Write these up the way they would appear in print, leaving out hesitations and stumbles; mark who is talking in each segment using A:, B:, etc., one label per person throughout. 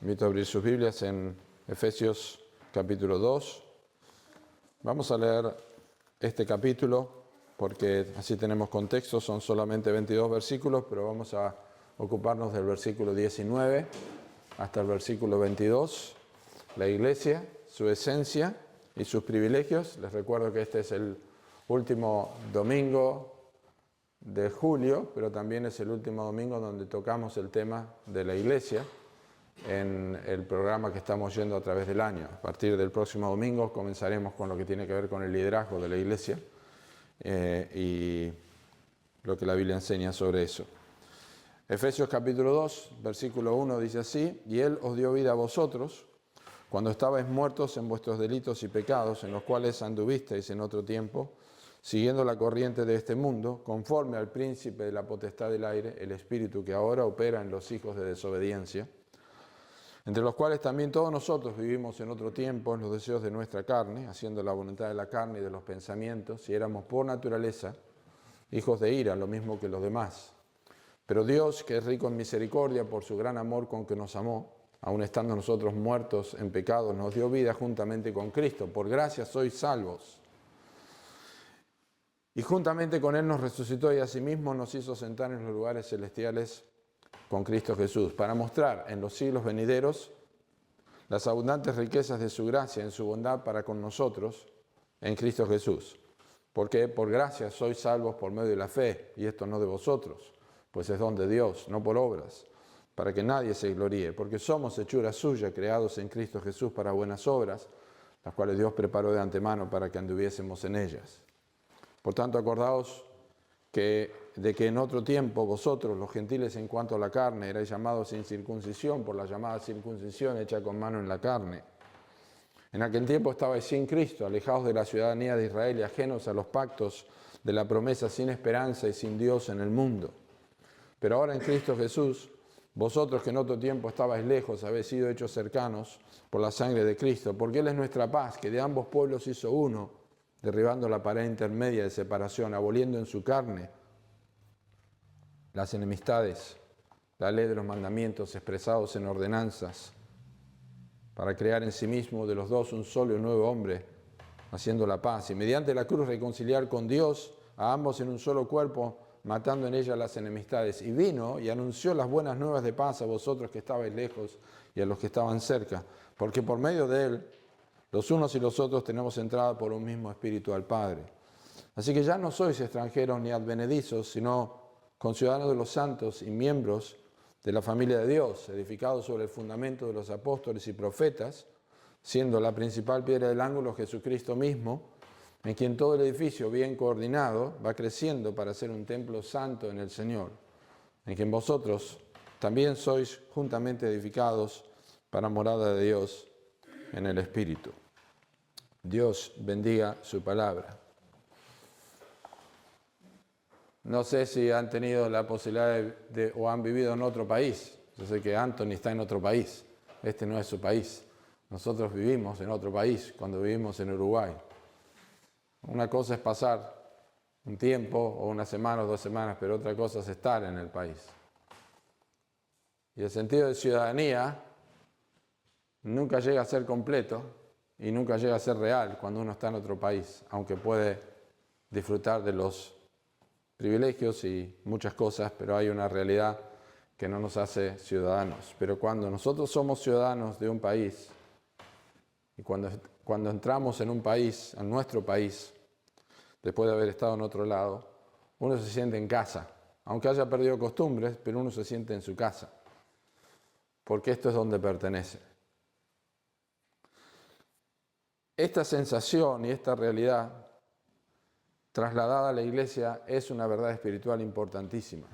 A: Invito a abrir sus Biblias en Efesios capítulo 2. Vamos a leer este capítulo porque así tenemos contexto. Son solamente 22 versículos, pero vamos a ocuparnos del versículo 19 hasta el versículo 22. La iglesia, su esencia y sus privilegios. Les recuerdo que este es el último domingo de julio, pero también es el último domingo donde tocamos el tema de la iglesia en el programa que estamos yendo a través del año. A partir del próximo domingo comenzaremos con lo que tiene que ver con el liderazgo de la iglesia y lo que la Biblia enseña sobre eso. Efesios capítulo 2, versículo 1 dice así: y Él os dio vida a vosotros, cuando estabais muertos en vuestros delitos y pecados, en los cuales anduvisteis en otro tiempo, siguiendo la corriente de este mundo, conforme al príncipe de la potestad del aire, el espíritu que ahora opera en los hijos de desobediencia, entre los cuales también todos nosotros vivimos en otro tiempo en los deseos de nuestra carne, haciendo la voluntad de la carne y de los pensamientos, y éramos por naturaleza hijos de ira, lo mismo que los demás. Pero Dios, que es rico en misericordia por su gran amor con que nos amó, aun estando nosotros muertos en pecado, nos dio vida juntamente con Cristo. Por gracia sois salvos. Y juntamente con Él nos resucitó y asimismo nos hizo sentar en los lugares celestiales con Cristo Jesús, para mostrar en los siglos venideros las abundantes riquezas de su gracia en su bondad para con nosotros en Cristo Jesús. Porque por gracia sois salvos por medio de la fe, y esto no de vosotros, pues es don de Dios, no por obras, para que nadie se gloríe, porque somos hechura suya, creados en Cristo Jesús para buenas obras, las cuales Dios preparó de antemano para que anduviésemos en ellas. Por tanto, acordaos de que en otro tiempo vosotros, los gentiles en cuanto a la carne, erais llamados sin circuncisión por la llamada circuncisión hecha con mano en la carne. En aquel tiempo estabais sin Cristo, alejados de la ciudadanía de Israel y ajenos a los pactos de la promesa, sin esperanza y sin Dios en el mundo. Pero ahora en Cristo Jesús, vosotros que en otro tiempo estabais lejos, habéis sido hechos cercanos por la sangre de Cristo, porque Él es nuestra paz, que de ambos pueblos hizo uno, derribando la pared intermedia de separación, aboliendo en su carne las enemistades, la ley de los mandamientos expresados en ordenanzas, para crear en sí mismo de los dos un solo y nuevo hombre, haciendo la paz, y mediante la cruz reconciliar con Dios a ambos en un solo cuerpo, matando en ella las enemistades. Y vino y anunció las buenas nuevas de paz a vosotros que estabais lejos y a los que estaban cerca, porque por medio de Él, los unos y los otros tenemos entrada por un mismo espíritu al Padre. Así que ya no sois extranjeros ni advenedizos, sino conciudadanos de los santos y miembros de la familia de Dios, edificados sobre el fundamento de los apóstoles y profetas, siendo la principal piedra del ángulo Jesucristo mismo, en quien todo el edificio bien coordinado va creciendo para ser un templo santo en el Señor, en quien vosotros también sois juntamente edificados para morada de Dios en el Espíritu. Dios bendiga su palabra. No sé si han tenido la posibilidad o han vivido en otro país. Yo sé que Anthony está en otro país. Este no es su país. Nosotros vivimos en otro país cuando vivimos en Uruguay. Una cosa es pasar un tiempo o una semana o 2 semanas, pero otra cosa es estar en el país. Y el sentido de ciudadanía nunca llega a ser completo y nunca llega a ser real cuando uno está en otro país, aunque puede disfrutar de los privilegios y muchas cosas, pero hay una realidad que no nos hace ciudadanos. Pero cuando nosotros somos ciudadanos de un país y cuando entramos en un país, en nuestro país, después de haber estado en otro lado, uno se siente en casa, aunque haya perdido costumbres, pero uno se siente en su casa, porque esto es donde pertenece. Esta sensación y esta realidad trasladada a la iglesia es una verdad espiritual importantísima.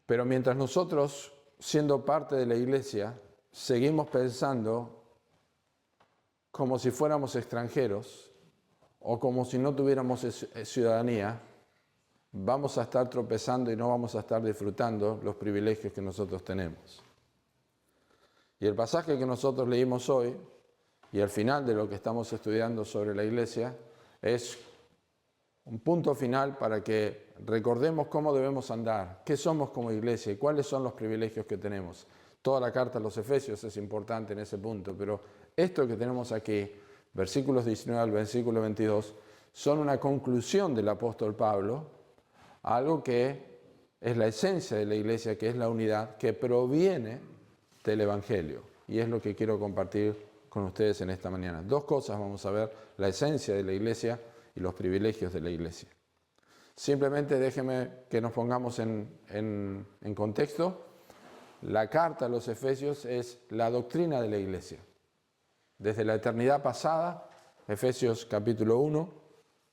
A: Pero mientras nosotros, siendo parte de la iglesia, seguimos pensando como si fuéramos extranjeros o como si no tuviéramos ciudadanía, vamos a estar tropezando y no vamos a estar disfrutando los privilegios que nosotros tenemos. Y el pasaje que nosotros leímos hoy, y al final de lo que estamos estudiando sobre la iglesia, es un punto final para que recordemos cómo debemos andar, qué somos como iglesia y cuáles son los privilegios que tenemos. Toda la carta a los Efesios es importante en ese punto, pero esto que tenemos aquí, versículos 19 al versículo 22, son una conclusión del apóstol Pablo, algo que es la esencia de la iglesia, que es la unidad, que proviene del Evangelio. Y es lo que quiero compartir con ustedes en esta mañana. Dos cosas vamos a ver: la esencia de la iglesia y los privilegios de la iglesia. Simplemente déjenme que nos pongamos en contexto. La carta a los Efesios es la doctrina de la iglesia. Desde la eternidad pasada, Efesios capítulo 1,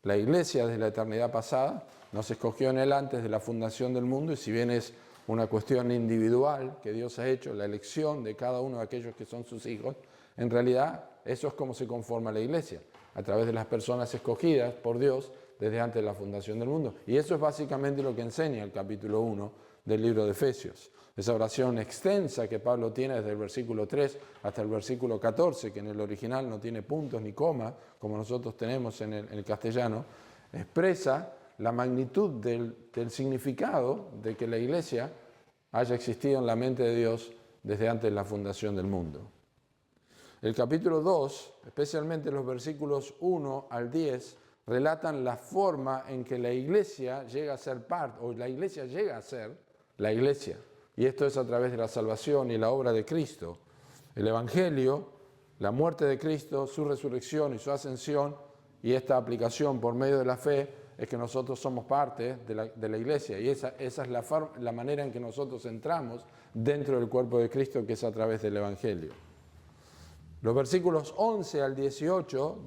A: la iglesia desde la eternidad pasada nos escogió en él antes de la fundación del mundo, y si bien es una cuestión individual que Dios ha hecho, la elección de cada uno de aquellos que son sus hijos, en realidad eso es como se conforma la iglesia, a través de las personas escogidas por Dios desde antes de la fundación del mundo. Y eso es básicamente lo que enseña el capítulo 1 del libro de Efesios. Esa oración extensa que Pablo tiene desde el versículo 3 hasta el versículo 14, que en el original no tiene puntos ni comas, como nosotros tenemos en el castellano, expresa la magnitud del significado de que la iglesia haya existido en la mente de Dios desde antes de la fundación del mundo. El capítulo 2, especialmente los versículos 1 al 10, relatan la forma en que la iglesia llega a ser parte, o la iglesia llega a ser la iglesia. Y esto es a través de la salvación y la obra de Cristo. El Evangelio, la muerte de Cristo, su resurrección y su ascensión, y esta aplicación por medio de la fe, es que nosotros somos parte de la iglesia. Y esa es la manera en que nosotros entramos dentro del cuerpo de Cristo, que es a través del Evangelio. Los versículos 11 al 18,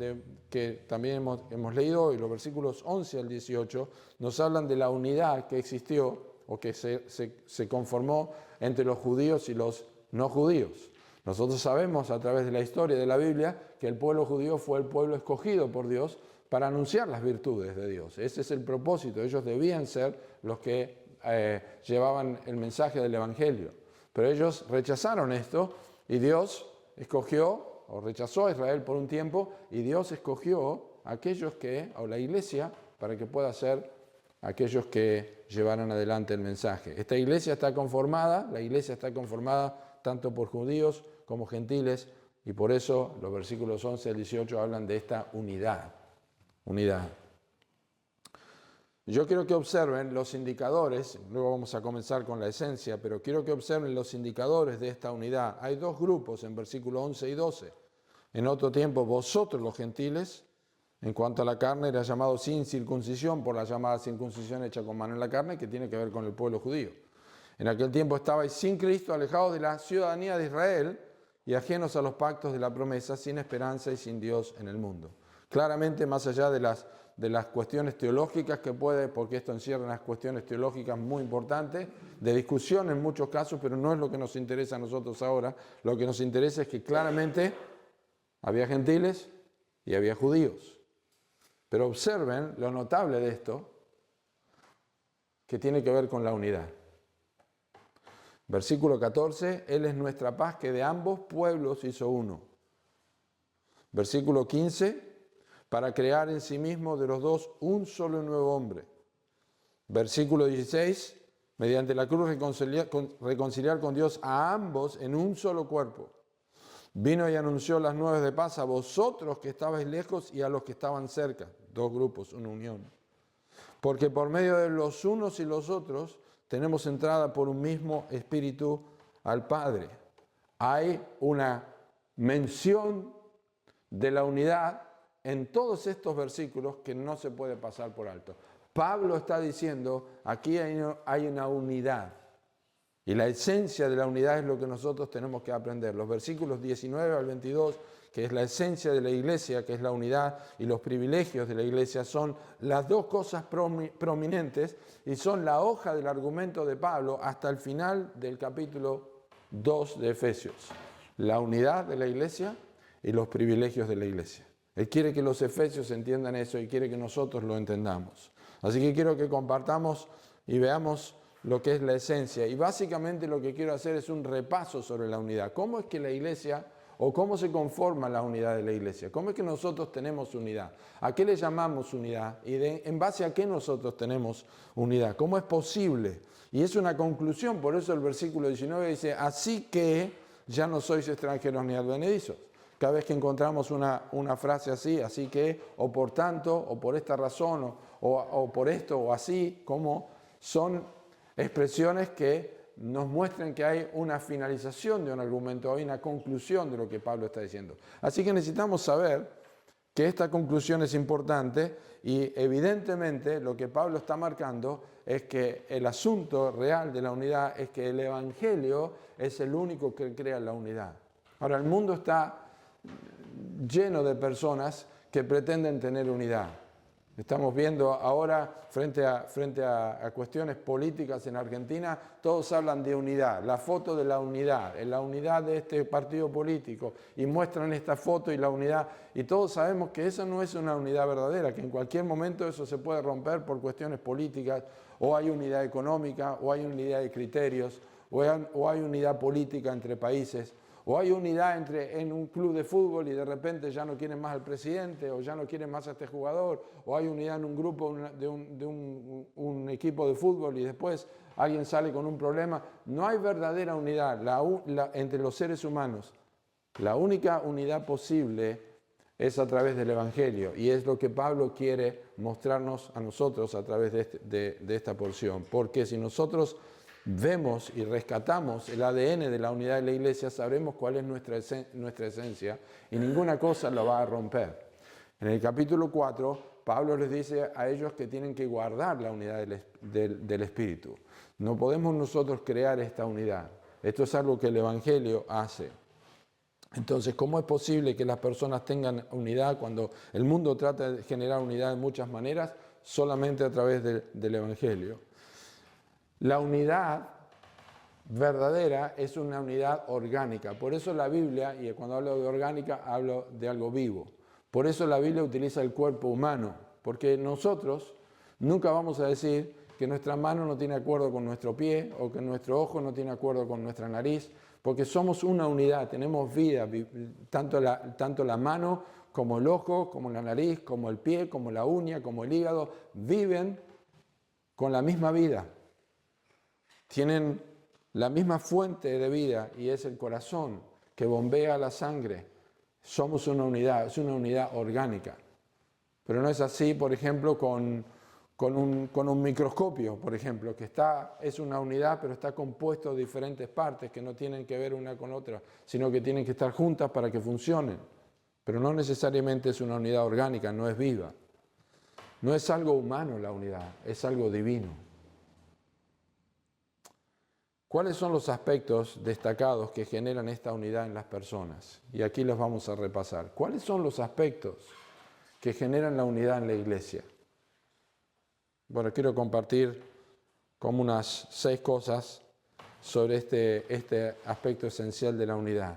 A: que también hemos leído hoy, los versículos 11 al 18, nos hablan de la unidad que existió o que se conformó entre los judíos y los no judíos. Nosotros sabemos a través de la historia de la Biblia que el pueblo judío fue el pueblo escogido por Dios para anunciar las virtudes de Dios. Ese es el propósito. Ellos debían ser los que llevaban el mensaje del Evangelio. Pero ellos rechazaron esto y Dios escogió o rechazó a Israel por un tiempo, y Dios escogió a aquellos o la iglesia para que pueda ser aquellos que llevaran adelante el mensaje. La iglesia está conformada tanto por judíos como gentiles, y por eso los versículos 11 al 18 hablan de esta unidad. Yo quiero que observen los indicadores, luego vamos a comenzar con la esencia, pero quiero que observen los indicadores de esta unidad. Hay dos grupos en versículos 11 y 12. En otro tiempo, vosotros los gentiles, en cuanto a la carne, era llamado sin circuncisión por la llamada circuncisión hecha con mano en la carne, que tiene que ver con el pueblo judío. En aquel tiempo estabais sin Cristo, alejados de la ciudadanía de Israel y ajenos a los pactos de la promesa, sin esperanza y sin Dios en el mundo. Claramente, más allá de las cuestiones teológicas que porque esto encierra unas cuestiones teológicas muy importantes, de discusión en muchos casos, pero no es lo que nos interesa a nosotros ahora. Lo que nos interesa es que claramente había gentiles y había judíos. Pero observen lo notable de esto, que tiene que ver con la unidad. Versículo 14, Él es nuestra paz, que de ambos pueblos hizo uno. Versículo 15, para crear en sí mismo de los dos un solo y nuevo hombre. Versículo 16, mediante la cruz reconciliar con Dios a ambos en un solo cuerpo. Vino y anunció las nuevas de paz a vosotros que estabais lejos y a los que estaban cerca. Dos grupos, una unión. Porque por medio de los unos y los otros tenemos entrada por un mismo espíritu al Padre. Hay una mención de la unidad en todos estos versículos que no se puede pasar por alto. Pablo está diciendo, aquí hay una unidad. Y la esencia de la unidad es lo que nosotros tenemos que aprender. Los versículos 19 al 22, que es la esencia de la iglesia, que es la unidad, y los privilegios de la iglesia, son las dos cosas prominentes y son la hoja del argumento de Pablo hasta el final del capítulo 2 de Efesios. La unidad de la iglesia y los privilegios de la iglesia. Él quiere que los efesios entiendan eso y quiere que nosotros lo entendamos. Así que quiero que compartamos y veamos lo que es la esencia. Y básicamente lo que quiero hacer es un repaso sobre la unidad. ¿Cómo es que la iglesia o cómo se conforma la unidad de la iglesia. ¿Cómo es que nosotros tenemos unidad? ¿A qué le llamamos unidad? Y en base a qué nosotros tenemos unidad. ¿Cómo es posible? Y es una conclusión, por eso el versículo 19 dice, así que ya no sois extranjeros ni advenedizos. Cada vez que encontramos una frase así que, o por tanto, o por esta razón, o por esto, o así, como son expresiones que nos muestran que hay una finalización de un argumento, hay una conclusión de lo que Pablo está diciendo. Así que necesitamos saber que esta conclusión es importante y evidentemente lo que Pablo está marcando es que el asunto real de la unidad es que el Evangelio es el único que crea la unidad. Ahora, el mundo está lleno de personas que pretenden tener unidad. Estamos viendo ahora, frente a cuestiones políticas en Argentina, todos hablan de unidad, la foto de la unidad de este partido político, y muestran esta foto y la unidad, y todos sabemos que eso no es una unidad verdadera, que en cualquier momento eso se puede romper por cuestiones políticas, o hay unidad económica, o hay unidad de criterios, o hay unidad política entre países. O hay unidad en un club de fútbol y de repente ya no quieren más al presidente o ya no quieren más a este jugador. O hay unidad en un grupo de un equipo de fútbol y después alguien sale con un problema. No hay verdadera unidad entre los seres humanos. La única unidad posible es a través del Evangelio y es lo que Pablo quiere mostrarnos a nosotros a través de esta porción. Porque si nosotros vemos y rescatamos el ADN de la unidad de la iglesia, sabremos cuál es nuestra esencia y ninguna cosa lo va a romper. En el capítulo 4, Pablo les dice a ellos que tienen que guardar la unidad del Espíritu. No podemos nosotros crear esta unidad. Esto es algo que el Evangelio hace. Entonces, ¿cómo es posible que las personas tengan unidad cuando el mundo trata de generar unidad de muchas maneras? Solamente a través del Evangelio. La unidad verdadera es una unidad orgánica. Por eso la Biblia, y cuando hablo de orgánica, hablo de algo vivo. Por eso la Biblia utiliza el cuerpo humano, porque nosotros nunca vamos a decir que nuestra mano no tiene acuerdo con nuestro pie o que nuestro ojo no tiene acuerdo con nuestra nariz, porque somos una unidad, tenemos vida, tanto la mano como el ojo, como la nariz, como el pie, como la uña, como el hígado, viven con la misma vida. Tienen la misma fuente de vida y es el corazón que bombea la sangre. Somos una unidad, es una unidad orgánica. Pero no es así, por ejemplo, con un microscopio, por ejemplo, que es una unidad, pero está compuesto de diferentes partes que no tienen que ver una con otra, sino que tienen que estar juntas para que funcionen. Pero no necesariamente es una unidad orgánica, no es viva. No es algo humano la unidad, es algo divino. ¿Cuáles son los aspectos destacados que generan esta unidad en las personas? Y aquí los vamos a repasar. ¿Cuáles son los aspectos que generan la unidad en la iglesia? Bueno, quiero compartir como unas 6 cosas sobre este aspecto esencial de la unidad.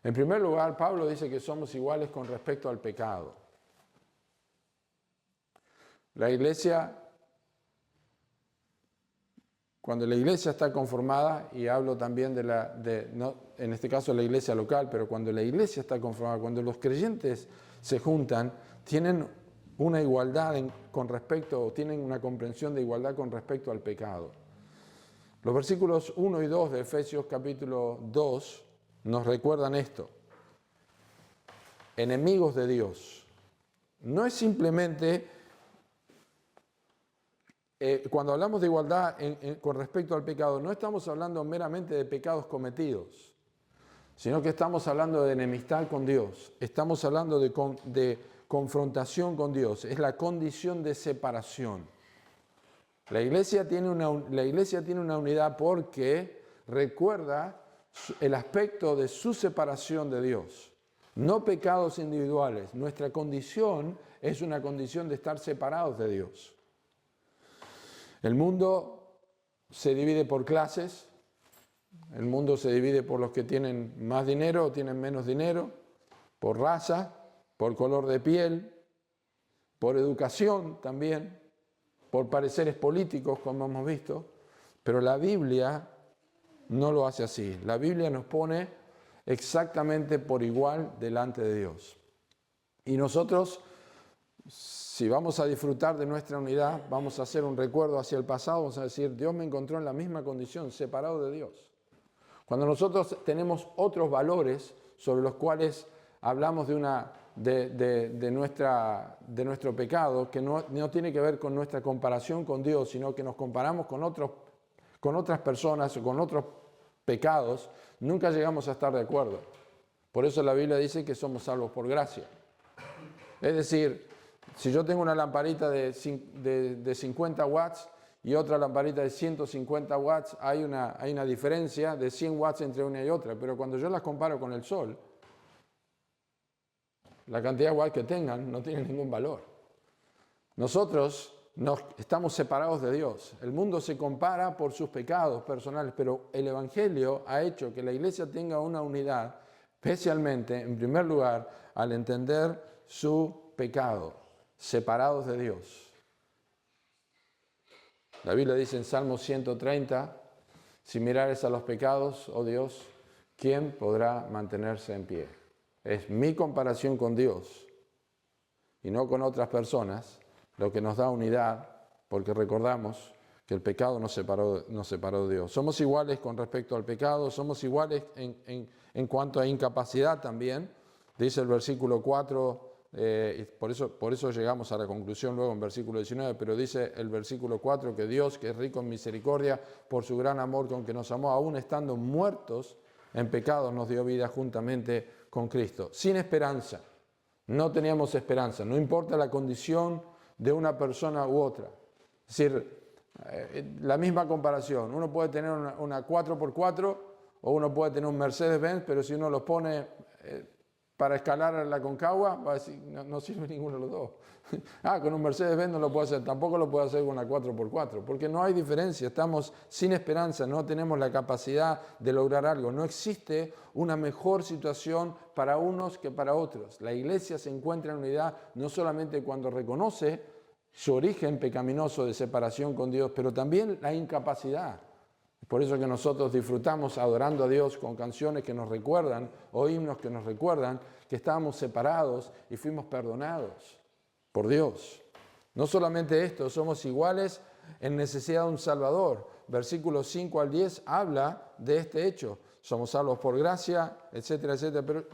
A: En primer lugar, Pablo dice que somos iguales con respecto al pecado. La iglesia, cuando la iglesia está conformada, y hablo también en este caso la iglesia local, pero cuando la iglesia está conformada, cuando los creyentes se juntan, tienen una igualdad tienen una comprensión de igualdad con respecto al pecado. Los versículos 1 y 2 de Efesios capítulo 2 nos recuerdan esto. Enemigos de Dios. No es simplemente... cuando hablamos de igualdad con respecto al pecado, no estamos hablando meramente de pecados cometidos, sino que estamos hablando de enemistad con Dios, estamos hablando de confrontación con Dios, es la condición de separación. La iglesia tiene una unidad porque recuerda el aspecto de su separación de Dios, no pecados individuales. Nuestra condición es una condición de estar separados de Dios. El mundo se divide por clases, el mundo se divide por los que tienen más dinero o tienen menos dinero, por raza, por color de piel, por educación también, por pareceres políticos, como hemos visto, pero la Biblia no lo hace así. La Biblia nos pone exactamente por igual delante de Dios. Y nosotros, si vamos a disfrutar de nuestra unidad, vamos a hacer un recuerdo hacia el pasado, vamos a decir, Dios me encontró en la misma condición, separado de Dios. Cuando nosotros tenemos otros valores sobre los cuales hablamos de nuestro pecado, que no tiene que ver con nuestra comparación con Dios, sino que nos comparamos con otras personas o con otros pecados, nunca llegamos a estar de acuerdo. Por eso la Biblia dice que somos salvos por gracia. Es decir, si yo tengo una lamparita de 50 watts y otra lamparita de 150 watts, hay una diferencia de 100 watts entre una y otra, pero cuando yo las comparo con el sol, la cantidad de watts que tengan no tiene ningún valor. Nosotros estamos separados de Dios. El mundo se compara por sus pecados personales, pero el Evangelio ha hecho que la iglesia tenga una unidad, especialmente, en primer lugar, al entender su pecado, separados de Dios. La Biblia dice en Salmo 130, si mirares a los pecados, oh Dios, ¿quién podrá mantenerse en pie? Es mi comparación con Dios y no con otras personas lo que nos da unidad, porque recordamos que el pecado nos separó de Dios. Somos iguales con respecto al pecado, somos iguales en cuanto a incapacidad también. Dice el versículo 4, por eso llegamos a la conclusión luego en versículo 19, pero dice el versículo 4 que Dios, que es rico en misericordia, por su gran amor con que nos amó, aún estando muertos en pecado, nos dio vida juntamente con Cristo. Sin esperanza, no teníamos esperanza, no importa la condición de una persona u otra. Es decir, la misma comparación, uno puede tener una 4x4 o uno puede tener un Mercedes-Benz, pero si uno los pone para escalar a la Concagua, va a decir, no sirve ninguno de los dos. Con un Mercedes-Benz no lo puede hacer, tampoco lo puede hacer con una 4x4, porque no hay diferencia, estamos sin esperanza, no tenemos la capacidad de lograr algo. No existe una mejor situación para unos que para otros. La iglesia se encuentra en unidad no solamente cuando reconoce su origen pecaminoso de separación con Dios, pero también la incapacidad. Por eso que nosotros disfrutamos adorando a Dios con canciones que nos recuerdan, o himnos que nos recuerdan que estábamos separados y fuimos perdonados por Dios. No solamente esto, somos iguales en necesidad de un Salvador. Versículos 5 al 10 habla de este hecho. Somos salvos por gracia, etcétera, etcétera. Pero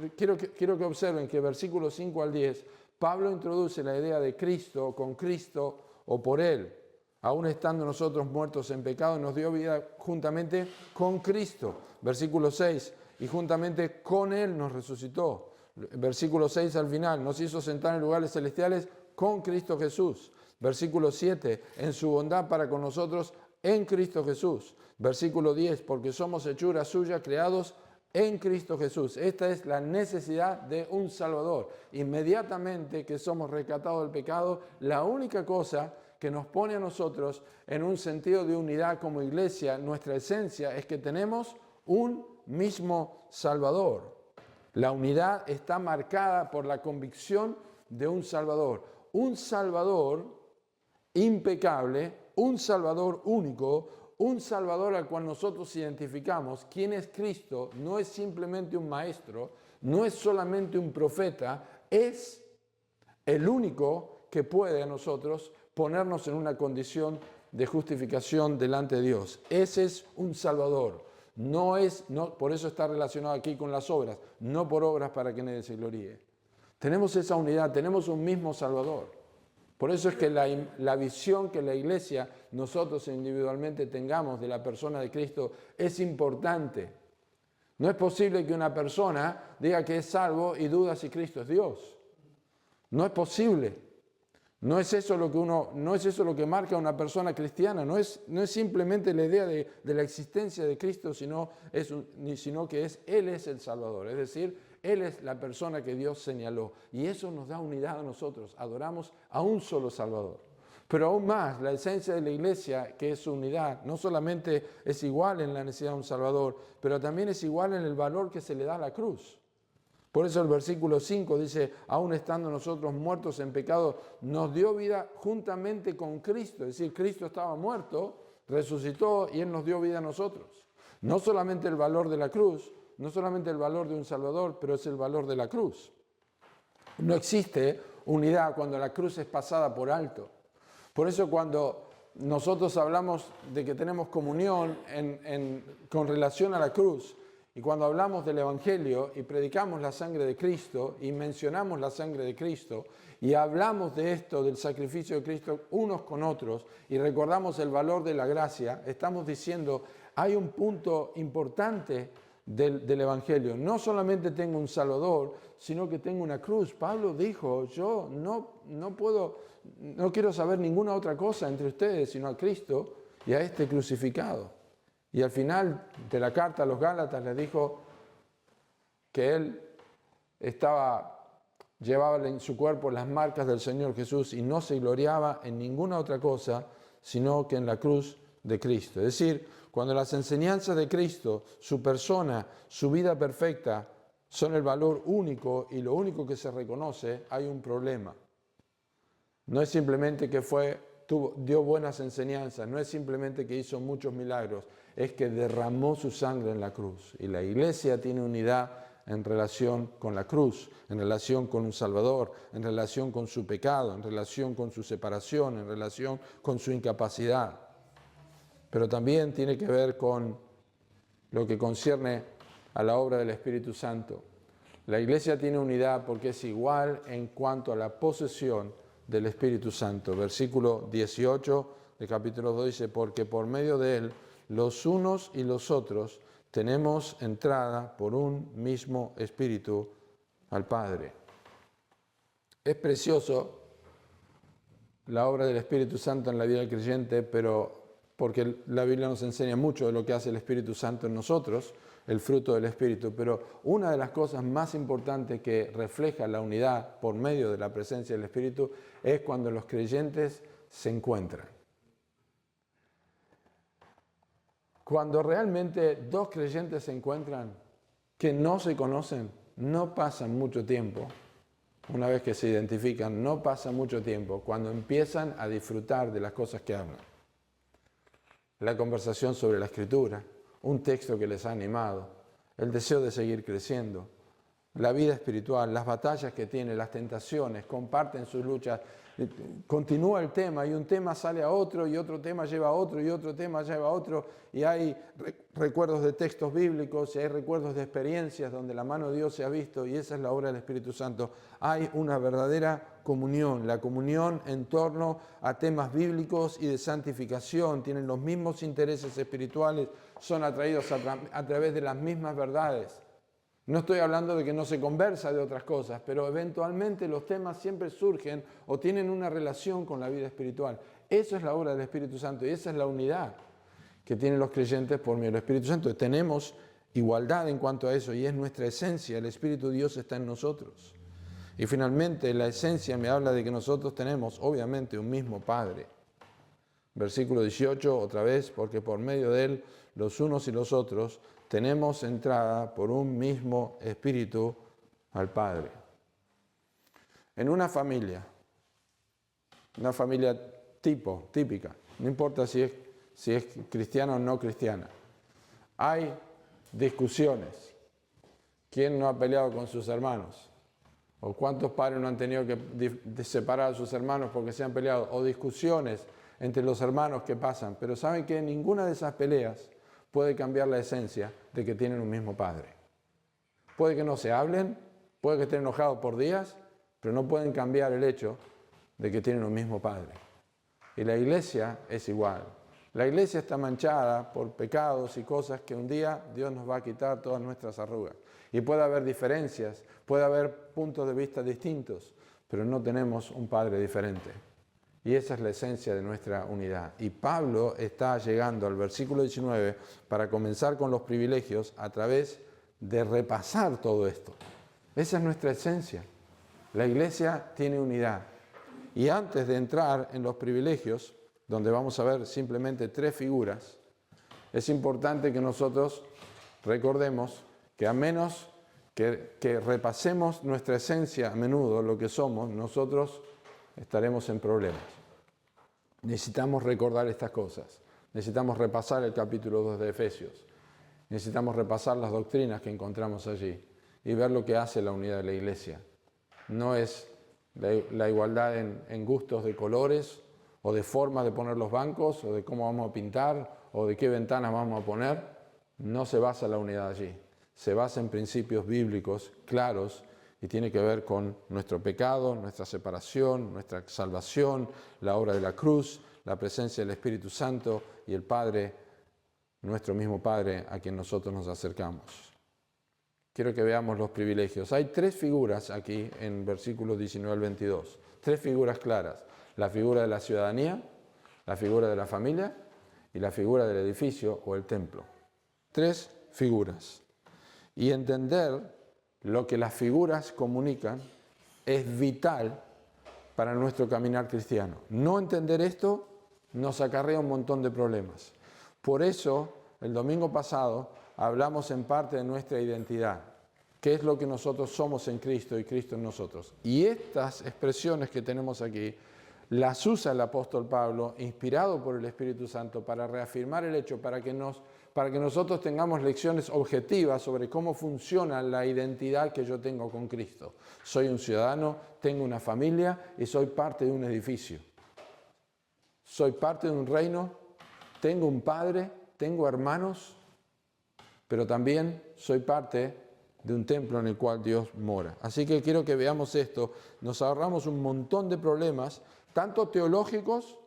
A: quiero que observen que versículos 5 al 10, Pablo introduce la idea de Cristo, con Cristo o por Él. Aún estando nosotros muertos en pecado, nos dio vida juntamente con Cristo. Versículo 6, y juntamente con Él nos resucitó. Versículo 6 al final, nos hizo sentar en lugares celestiales con Cristo Jesús. Versículo 7, en su bondad para con nosotros en Cristo Jesús. Versículo 10, porque somos hechura suya, creados en Cristo Jesús. Esta es la necesidad de un Salvador. Inmediatamente que somos rescatados del pecado, la única cosa que nos pone a nosotros en un sentido de unidad como iglesia, nuestra esencia, es que tenemos un mismo Salvador. La unidad está marcada por la convicción de un Salvador. Un Salvador impecable, un Salvador único, un Salvador al cual nosotros identificamos. ¿Quién es Cristo? No es simplemente un maestro, no es solamente un profeta, es el único que puede a nosotros ponernos en una condición de justificación delante de Dios. Ese es un Salvador. Por eso está relacionado aquí con las obras, no por obras para que nadie se gloríe. Tenemos esa unidad, tenemos un mismo Salvador. Por eso es que la visión que la iglesia, nosotros individualmente tengamos de la persona de Cristo es importante. No es posible que una persona diga que es salvo y duda si Cristo es Dios. No es posible. No es eso lo que marca a una persona cristiana, no es simplemente la idea de la existencia de Cristo, sino que Él es el Salvador, es decir, Él es la persona que Dios señaló. Y eso nos da unidad a nosotros, adoramos a un solo Salvador. Pero aún más, la esencia de la iglesia, que es su unidad, no solamente es igual en la necesidad de un Salvador, pero también es igual en el valor que se le da a la cruz. Por eso el versículo 5 dice, aún estando nosotros muertos en pecado, nos dio vida juntamente con Cristo. Es decir, Cristo estaba muerto, resucitó y Él nos dio vida a nosotros. No solamente el valor de la cruz, no solamente el valor de un Salvador, pero es el valor de la cruz. No existe unidad cuando la cruz es pasada por alto. Por eso cuando nosotros hablamos de que tenemos comunión con relación a la cruz, y cuando hablamos del Evangelio y predicamos la sangre de Cristo y mencionamos la sangre de Cristo y hablamos de esto, del sacrificio de Cristo unos con otros y recordamos el valor de la gracia, estamos diciendo, hay un punto importante del Evangelio. No solamente tengo un Salvador, sino que tengo una cruz. Pablo dijo, yo no quiero saber ninguna otra cosa entre ustedes, sino a Cristo y a este crucificado. Y al final de la carta a los Gálatas les dijo que él llevaba en su cuerpo las marcas del Señor Jesús y no se gloriaba en ninguna otra cosa, sino que en la cruz de Cristo. Es decir, cuando las enseñanzas de Cristo, su persona, su vida perfecta, son el valor único y lo único que se reconoce, hay un problema. No es simplemente que dio buenas enseñanzas, no es simplemente que hizo muchos milagros, es que derramó su sangre en la cruz. Y la iglesia tiene unidad en relación con la cruz, en relación con un Salvador, en relación con su pecado, en relación con su separación, en relación con su incapacidad. Pero también tiene que ver con lo que concierne a la obra del Espíritu Santo. La iglesia tiene unidad porque es igual en cuanto a la posesión del Espíritu Santo. Versículo 18 del capítulo 2 dice, porque por medio de él, los unos y los otros tenemos entrada por un mismo Espíritu al Padre. Es precioso la obra del Espíritu Santo en la vida del creyente, pero porque la Biblia nos enseña mucho de lo que hace el Espíritu Santo en nosotros, el fruto del Espíritu, pero una de las cosas más importantes que refleja la unidad por medio de la presencia del Espíritu es cuando los creyentes se encuentran. Cuando realmente dos creyentes se encuentran que no se conocen, no pasan mucho tiempo. Una vez que se identifican, no pasa mucho tiempo cuando empiezan a disfrutar de las cosas que hablan. La conversación sobre la Escritura, un texto que les ha animado, el deseo de seguir creciendo, la vida espiritual, las batallas que tiene, las tentaciones, comparten sus luchas, continúa el tema y un tema sale a otro y otro tema lleva a otro y otro tema lleva a otro y hay recuerdos de textos bíblicos y hay recuerdos de experiencias donde la mano de Dios se ha visto y esa es la obra del Espíritu Santo. Hay una verdadera comunión, la comunión en torno a temas bíblicos y de santificación, tienen los mismos intereses espirituales, son atraídos a través de las mismas verdades. No estoy hablando de que no se conversa de otras cosas, pero eventualmente los temas siempre surgen o tienen una relación con la vida espiritual. Eso es la obra del Espíritu Santo y esa es la unidad que tienen los creyentes por medio del Espíritu Santo. Tenemos igualdad en cuanto a eso y es nuestra esencia, el Espíritu de Dios está en nosotros. Y finalmente la esencia me habla de que nosotros tenemos obviamente un mismo Padre. Versículo 18, otra vez, porque por medio de él los unos y los otros tenemos entrada por un mismo Espíritu al Padre. En una familia típica, no importa si es cristiana o no cristiana, hay discusiones. ¿Quién no ha peleado con sus hermanos? ¿O cuántos padres no han tenido que separar a sus hermanos porque se han peleado? O discusiones entre los hermanos que pasan. Pero saben que ninguna de esas peleas puede cambiar la esencia de que tienen un mismo Padre. Puede que no se hablen, puede que estén enojados por días, pero no pueden cambiar el hecho de que tienen un mismo Padre. Y la iglesia es igual. La iglesia está manchada por pecados y cosas que un día Dios nos va a quitar todas nuestras arrugas. Y puede haber diferencias, puede haber puntos de vista distintos, pero no tenemos un Padre diferente. Y esa es la esencia de nuestra unidad. Y Pablo está llegando al versículo 19 para comenzar con los privilegios a través de repasar todo esto. Esa es nuestra esencia. La iglesia tiene unidad. Y antes de entrar en los privilegios, donde vamos a ver simplemente 3 figuras, es importante que nosotros recordemos que a menos que repasemos nuestra esencia a menudo, lo que somos, nosotros estaremos en problemas. Necesitamos recordar estas cosas. Necesitamos repasar el capítulo 2 de Efesios. Necesitamos repasar las doctrinas que encontramos allí y ver lo que hace la unidad de la iglesia. No es la igualdad en gustos de colores o de formas de poner los bancos o de cómo vamos a pintar o de qué ventanas vamos a poner. No se basa la unidad allí. Se basa en principios bíblicos claros y tiene que ver con nuestro pecado, nuestra separación, nuestra salvación, la obra de la cruz, la presencia del Espíritu Santo y el Padre, nuestro mismo Padre a quien nosotros nos acercamos. Quiero que veamos los privilegios. Hay tres figuras aquí en versículos 19 al 22. Tres figuras claras. La figura de la ciudadanía, la figura de la familia y la figura del edificio o el templo. Tres figuras. Y entender lo que las figuras comunican es vital para nuestro caminar cristiano. No entender esto nos acarrea un montón de problemas. Por eso, el domingo pasado hablamos en parte de nuestra identidad, qué es lo que nosotros somos en Cristo y Cristo en nosotros. Y estas expresiones que tenemos aquí las usa el apóstol Pablo, inspirado por el Espíritu Santo, para reafirmar el hecho, para que nosotros tengamos lecciones objetivas sobre cómo funciona la identidad que yo tengo con Cristo. Soy un ciudadano, tengo una familia y soy parte de un edificio. Soy parte de un reino, tengo un padre, tengo hermanos, pero también soy parte de un templo en el cual Dios mora. Así que quiero que veamos esto. Nos ahorramos un montón de problemas, tanto teológicos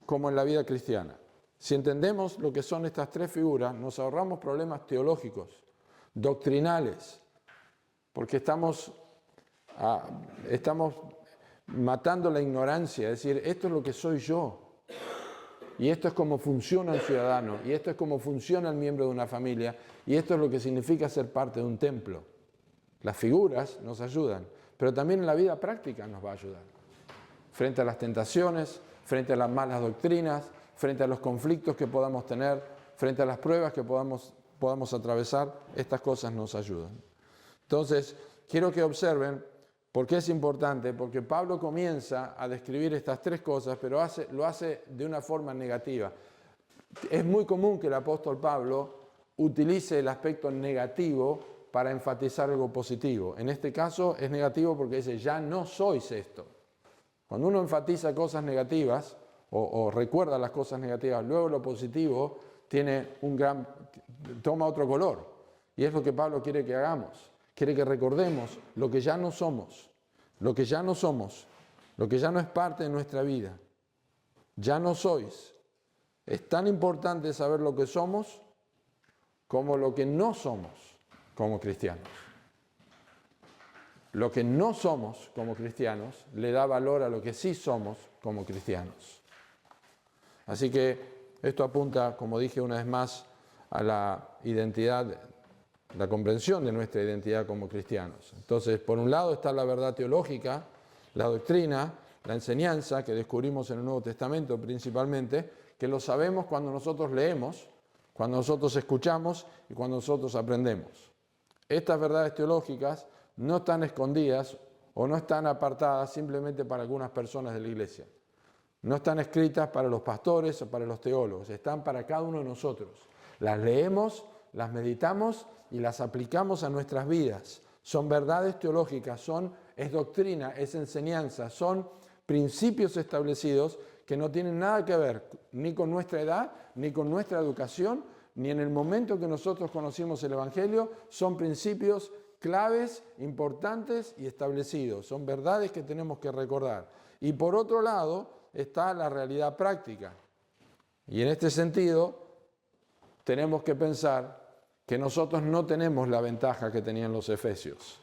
A: como en la vida cristiana. Si entendemos lo que son estas tres figuras, nos ahorramos problemas teológicos, doctrinales, porque estamos matando la ignorancia, es decir, esto es lo que soy yo, y esto es cómo funciona el ciudadano, y esto es cómo funciona el miembro de una familia, y esto es lo que significa ser parte de un templo. Las figuras nos ayudan, pero también en la vida práctica nos va a ayudar. Frente a las tentaciones, frente a las malas doctrinas, frente a los conflictos que podamos tener, frente a las pruebas que podamos atravesar, estas cosas nos ayudan. Entonces, quiero que observen por qué es importante, porque Pablo comienza a describir estas tres cosas, pero lo hace de una forma negativa. Es muy común que el apóstol Pablo utilice el aspecto negativo para enfatizar algo positivo. En este caso es negativo porque dice, ya no sois esto. Cuando uno enfatiza cosas negativas o recuerda las cosas negativas, luego lo positivo toma otro color. Y es lo que Pablo quiere que hagamos. Quiere que recordemos lo que ya no somos, lo que ya no somos, lo que ya no es parte de nuestra vida. Ya no sois. Es tan importante saber lo que somos como lo que no somos como cristianos. Lo que no somos como cristianos le da valor a lo que sí somos como cristianos. Así que esto apunta, como dije una vez más, a la identidad, la comprensión de nuestra identidad como cristianos. Entonces, por un lado está la verdad teológica, la doctrina, la enseñanza que descubrimos en el Nuevo Testamento principalmente, que lo sabemos cuando nosotros leemos, cuando nosotros escuchamos y cuando nosotros aprendemos. Estas verdades teológicas no están escondidas o no están apartadas simplemente para algunas personas de la iglesia. No están escritas para los pastores o para los teólogos, están para cada uno de nosotros. Las leemos, las meditamos y las aplicamos a nuestras vidas. Son verdades teológicas, es doctrina, es enseñanza, son principios establecidos que no tienen nada que ver ni con nuestra edad, ni con nuestra educación, ni en el momento que nosotros conocimos el Evangelio. Son principios claves, importantes y establecidos. Son verdades que tenemos que recordar. Y por otro lado está la realidad práctica. Y en este sentido tenemos que pensar que nosotros no tenemos la ventaja que tenían los efesios.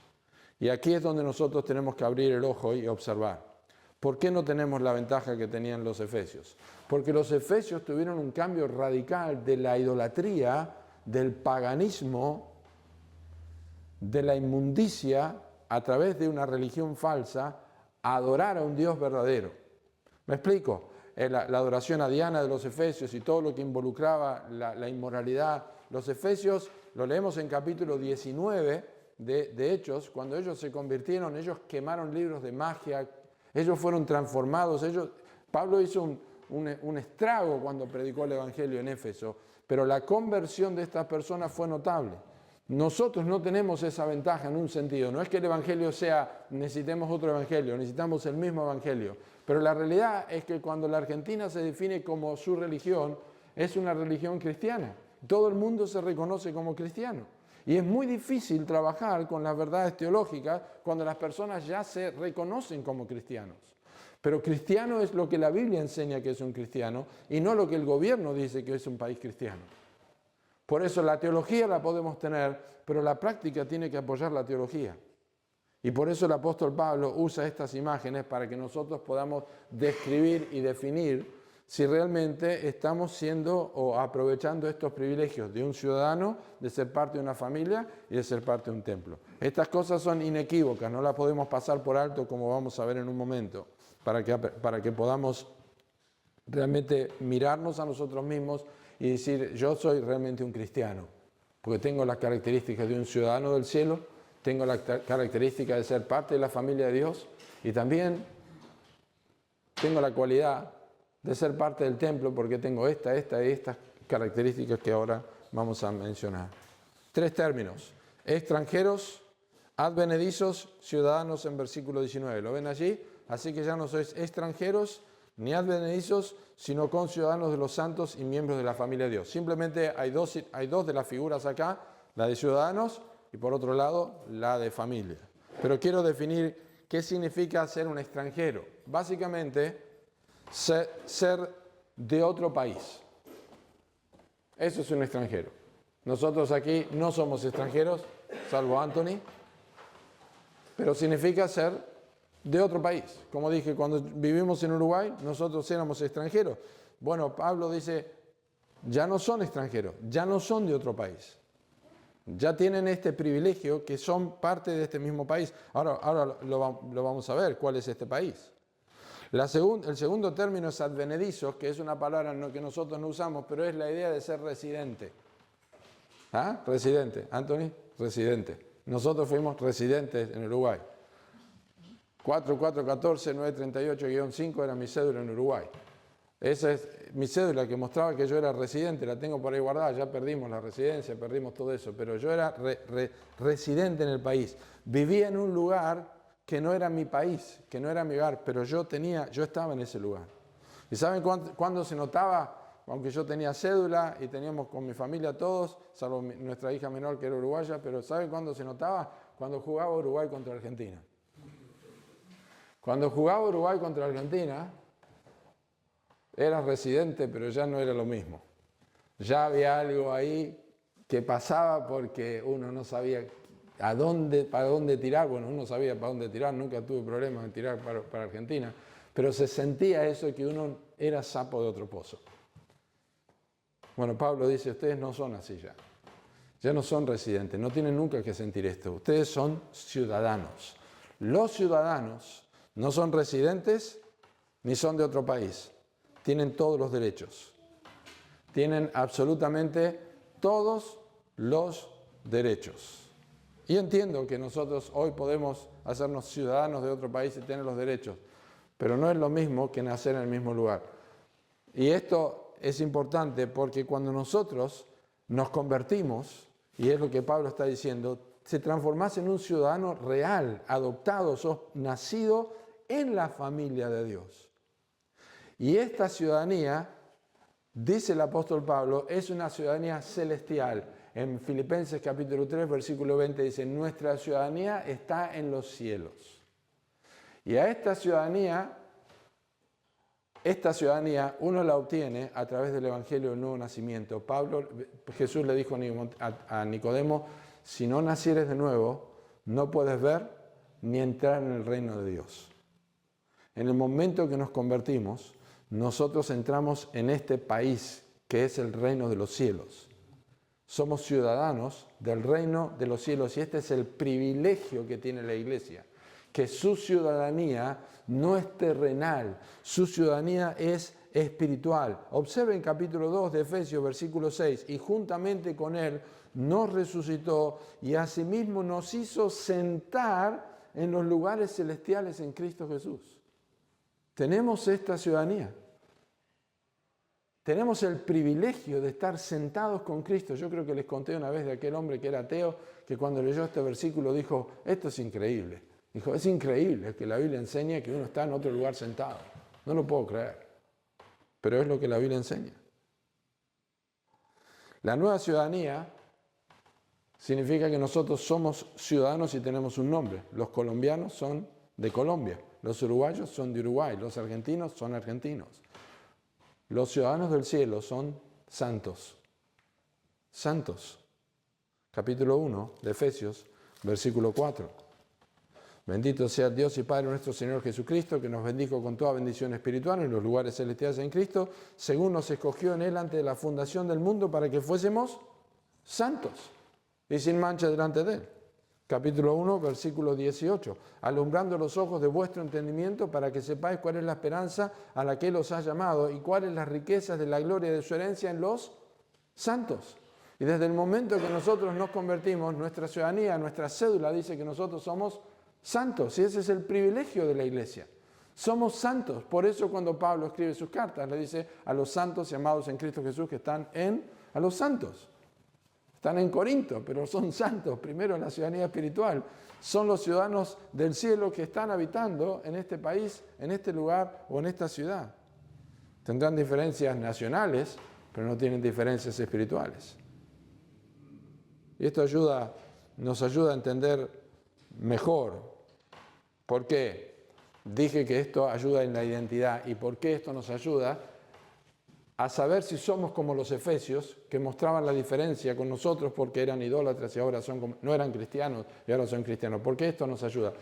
A: Y aquí es donde nosotros tenemos que abrir el ojo y observar. ¿Por qué no tenemos la ventaja que tenían los efesios? Porque los efesios tuvieron un cambio radical de la idolatría, del paganismo, de la inmundicia, a través de una religión falsa, a adorar a un Dios verdadero. ¿Me explico? La adoración a Diana de los efesios y todo lo que involucraba la inmoralidad. Los efesios, lo leemos en capítulo 19 de Hechos, cuando ellos se convirtieron, ellos quemaron libros de magia, ellos fueron transformados. Pablo hizo un estrago cuando predicó el Evangelio en Éfeso, pero la conversión de estas personas fue notable. Nosotros no tenemos esa ventaja en un sentido. No es que el Evangelio sea, necesitemos otro Evangelio, necesitamos el mismo Evangelio. Pero la realidad es que cuando la Argentina se define como su religión, es una religión cristiana. Todo el mundo se reconoce como cristiano. Y es muy difícil trabajar con las verdades teológicas cuando las personas ya se reconocen como cristianos. Pero cristiano es lo que la Biblia enseña que es un cristiano y no lo que el gobierno dice que es un país cristiano. Por eso la teología la podemos tener, pero la práctica tiene que apoyar la teología. Y por eso el apóstol Pablo usa estas imágenes para que nosotros podamos describir y definir si realmente estamos siendo o aprovechando estos privilegios de un ciudadano, de ser parte de una familia y de ser parte de un templo. Estas cosas son inequívocas, no las podemos pasar por alto como vamos a ver en un momento, para que podamos realmente mirarnos a nosotros mismos y decir, yo soy realmente un cristiano, porque tengo las características de un ciudadano del cielo, tengo la característica de ser parte de la familia de Dios y también tengo la cualidad de ser parte del templo porque tengo estas características que ahora vamos a mencionar. 3 términos: extranjeros, advenedizos, ciudadanos en versículo 19. ¿Lo ven allí? Así que ya no sois extranjeros ni advenedizos, sino conciudadanos de los santos y miembros de la familia de Dios. Simplemente hay dos de las figuras acá, la de ciudadanos y por otro lado la de familia. Pero quiero definir qué significa ser un extranjero. Básicamente, ser de otro país. Eso es un extranjero. Nosotros aquí no somos extranjeros, salvo Anthony, pero significa ser de otro país. Como dije, cuando vivimos en Uruguay, nosotros éramos extranjeros. Bueno, Pablo dice, ya no son extranjeros, ya no son de otro país. Ya tienen este privilegio que son parte de este mismo país. Ahora lo vamos a ver, ¿cuál es este país? El segundo término es advenedizos, que es una palabra que nosotros no usamos, pero es la idea de ser residente. ¿Ah? Residente. Anthony, residente. Nosotros fuimos residentes en Uruguay. 4414-938-5 era mi cédula en Uruguay. Esa es mi cédula que mostraba que yo era residente, la tengo por ahí guardada, ya perdimos la residencia, perdimos todo eso, pero yo era residente en el país. Vivía en un lugar que no era mi país, que no era mi hogar, pero yo estaba en ese lugar. ¿Y saben cuándo se notaba? Aunque yo tenía cédula y teníamos con mi familia todos, salvo nuestra hija menor que era uruguaya, pero ¿saben cuándo se notaba? Cuando jugaba Uruguay contra Argentina. Cuando jugaba Uruguay contra Argentina, era residente, pero ya no era lo mismo. Ya había algo ahí que pasaba porque uno no sabía para dónde tirar. Bueno, uno sabía para dónde tirar, nunca tuve problemas en tirar para Argentina, pero se sentía eso que uno era sapo de otro pozo. Bueno, Pablo dice, ustedes no son así ya. Ya no son residentes, no tienen nunca que sentir esto. Ustedes son ciudadanos. Los ciudadanos no son residentes ni son de otro país. Tienen todos los derechos. Tienen absolutamente todos los derechos. Y entiendo que nosotros hoy podemos hacernos ciudadanos de otro país y tener los derechos, pero no es lo mismo que nacer en el mismo lugar. Y esto es importante porque cuando nosotros nos convertimos, y es lo que Pablo está diciendo, se transformás en un ciudadano real, adoptado, sos nacido en la familia de Dios. Y esta ciudadanía, dice el apóstol Pablo, es una ciudadanía celestial. En Filipenses capítulo 3, versículo 20 dice, nuestra ciudadanía está en los cielos. Y a esta ciudadanía uno la obtiene a través del Evangelio del Nuevo Nacimiento. Jesús le dijo a Nicodemo, si no nacieres de nuevo, no puedes ver ni entrar en el reino de Dios. En el momento que nos convertimos, nosotros entramos en este país que es el reino de los cielos. Somos ciudadanos del reino de los cielos y este es el privilegio que tiene la iglesia, que su ciudadanía no es terrenal, su ciudadanía es espiritual. Observen capítulo 2 de Efesios, versículo 6, y juntamente con él nos resucitó y asimismo nos hizo sentar en los lugares celestiales en Cristo Jesús. Tenemos esta ciudadanía. Tenemos el privilegio de estar sentados con Cristo. Yo creo que les conté una vez de aquel hombre que era ateo, que cuando leyó este versículo dijo, esto es increíble. Dijo, es increíble que la Biblia enseña que uno está en otro lugar sentado. No lo puedo creer, pero es lo que la Biblia enseña. La nueva ciudadanía significa que nosotros somos ciudadanos y tenemos un nombre. Los colombianos son de Colombia, los uruguayos son de Uruguay, los argentinos son argentinos. Los ciudadanos del cielo son santos. Santos. Capítulo 1 de Efesios, versículo 4. Bendito sea Dios y Padre nuestro Señor Jesucristo, que nos bendijo con toda bendición espiritual en los lugares celestiales en Cristo, según nos escogió en Él antes de la fundación del mundo para que fuésemos santos y sin mancha delante de Él. Capítulo 1, versículo 18. Alumbrando los ojos de vuestro entendimiento para que sepáis cuál es la esperanza a la que Él os ha llamado y cuáles las riquezas de la gloria de su herencia en los santos. Y desde el momento que nosotros nos convertimos, nuestra ciudadanía, nuestra cédula dice que nosotros somos santos. Y ese es el privilegio de la iglesia. Somos santos. Por eso cuando Pablo escribe sus cartas, le dice a los santos y amados en Cristo Jesús que están a los santos. Están en Corinto, pero son santos, primero en la ciudadanía espiritual. Son los ciudadanos del cielo que están habitando en este país, en este lugar o en esta ciudad. Tendrán diferencias nacionales, pero no tienen diferencias espirituales. Y esto nos ayuda a entender mejor por qué dije que esto ayuda en la identidad y por qué esto nos ayuda a saber si somos como los efesios, que mostraban la diferencia con nosotros porque eran idólatras y ahora no eran cristianos y ahora son cristianos. ¿Por qué esto nos ayuda?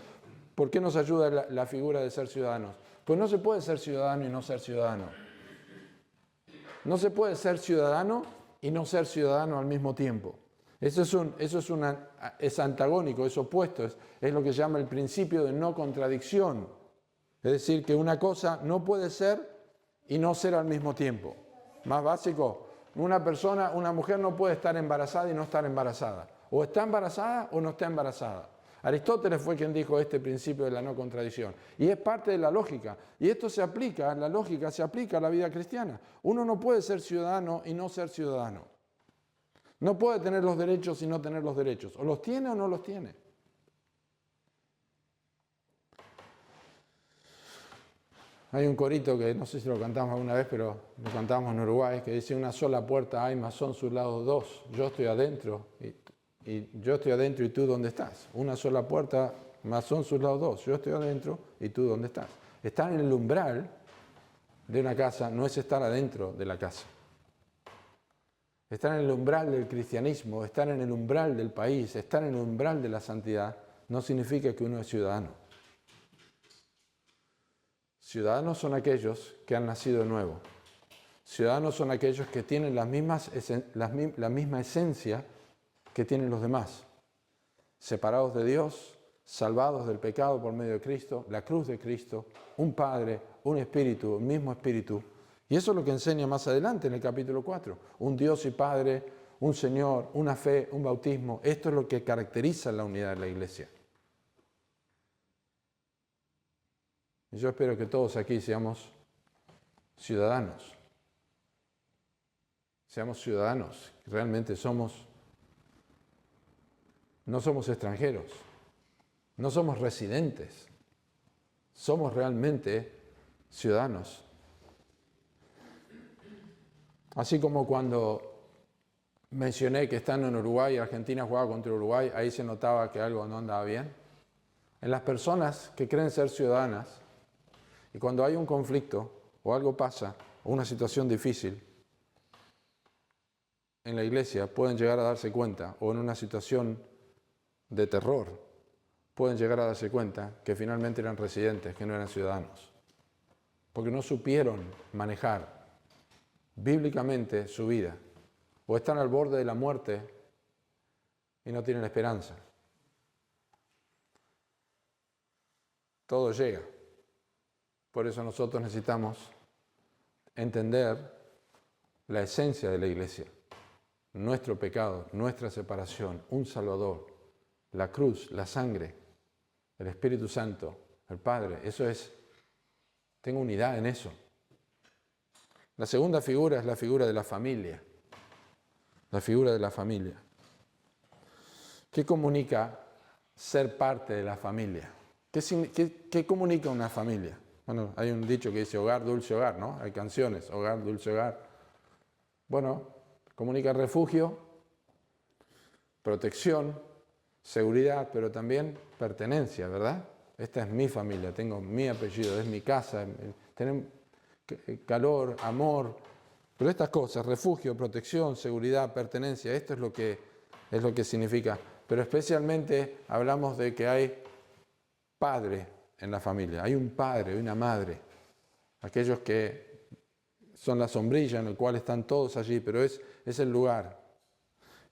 A: ¿Por qué nos ayuda la figura de ser ciudadanos? Pues no se puede ser ciudadano y no ser ciudadano. No se puede ser ciudadano y no ser ciudadano al mismo tiempo. Eso es antagónico, es opuesto, es lo que se llama el principio de no contradicción. Es decir, que una cosa no puede ser y no ser al mismo tiempo. Más básico, una mujer no puede estar embarazada y no estar embarazada. O está embarazada o no está embarazada. Aristóteles fue quien dijo este principio de la no contradicción. Y es parte de la lógica. Y esto la lógica se aplica a la vida cristiana. Uno no puede ser ciudadano y no ser ciudadano. No puede tener los derechos y no tener los derechos. O los tiene o no los tiene. Hay un corito que no sé si lo cantamos alguna vez, pero lo cantamos en Uruguay, que dice: una sola puerta hay, mas son sus lados dos. Yo estoy adentro y tú ¿dónde estás? Una sola puerta, mas son sus lados dos. Yo estoy adentro y tú ¿dónde estás? Estar en el umbral de una casa no es estar adentro de la casa. Estar en el umbral del cristianismo, estar en el umbral del país, estar en el umbral de la santidad, no significa que uno es ciudadano. Ciudadanos son aquellos que han nacido de nuevo. Ciudadanos son aquellos que tienen la misma esencia que tienen los demás. Separados de Dios, salvados del pecado por medio de Cristo, la cruz de Cristo, un Padre, un Espíritu, un mismo Espíritu. Y eso es lo que enseña más adelante en el capítulo 4. Un Dios y Padre, un Señor, una fe, un bautismo. Esto es lo que caracteriza la unidad de la iglesia. Y yo espero que todos aquí seamos ciudadanos. Seamos ciudadanos. Realmente no somos extranjeros. No somos residentes. Somos realmente ciudadanos. Así como cuando mencioné que estando en Uruguay y Argentina jugaba contra Uruguay, ahí se notaba que algo no andaba bien. En las personas que creen ser ciudadanas, y cuando hay un conflicto o algo pasa, o una situación difícil, en la iglesia pueden llegar a darse cuenta, o en una situación de terror, pueden llegar a darse cuenta que finalmente eran residentes, que no eran ciudadanos, porque no supieron manejar bíblicamente su vida, o están al borde de la muerte y no tienen esperanza. Todo llega. Por eso nosotros necesitamos entender la esencia de la iglesia, nuestro pecado, nuestra separación, un Salvador, la cruz, la sangre, el Espíritu Santo, el Padre. Tengo unidad en eso. La segunda figura es la figura de la familia. La figura de la familia. ¿Qué comunica ser parte de la familia? ¿Qué comunica una familia? Bueno, hay un dicho que dice hogar, dulce hogar, ¿no? Hay canciones, hogar, dulce hogar. Bueno, comunica refugio, protección, seguridad, pero también pertenencia, ¿verdad? Esta es mi familia, tengo mi apellido, es mi casa, tenemos calor, amor, pero estas cosas, refugio, protección, seguridad, pertenencia, esto es lo que significa. Pero especialmente hablamos de que hay padre en la familia, hay un padre, hay una madre, aquellos que son la sombrilla en el cual están todos allí, pero es el lugar.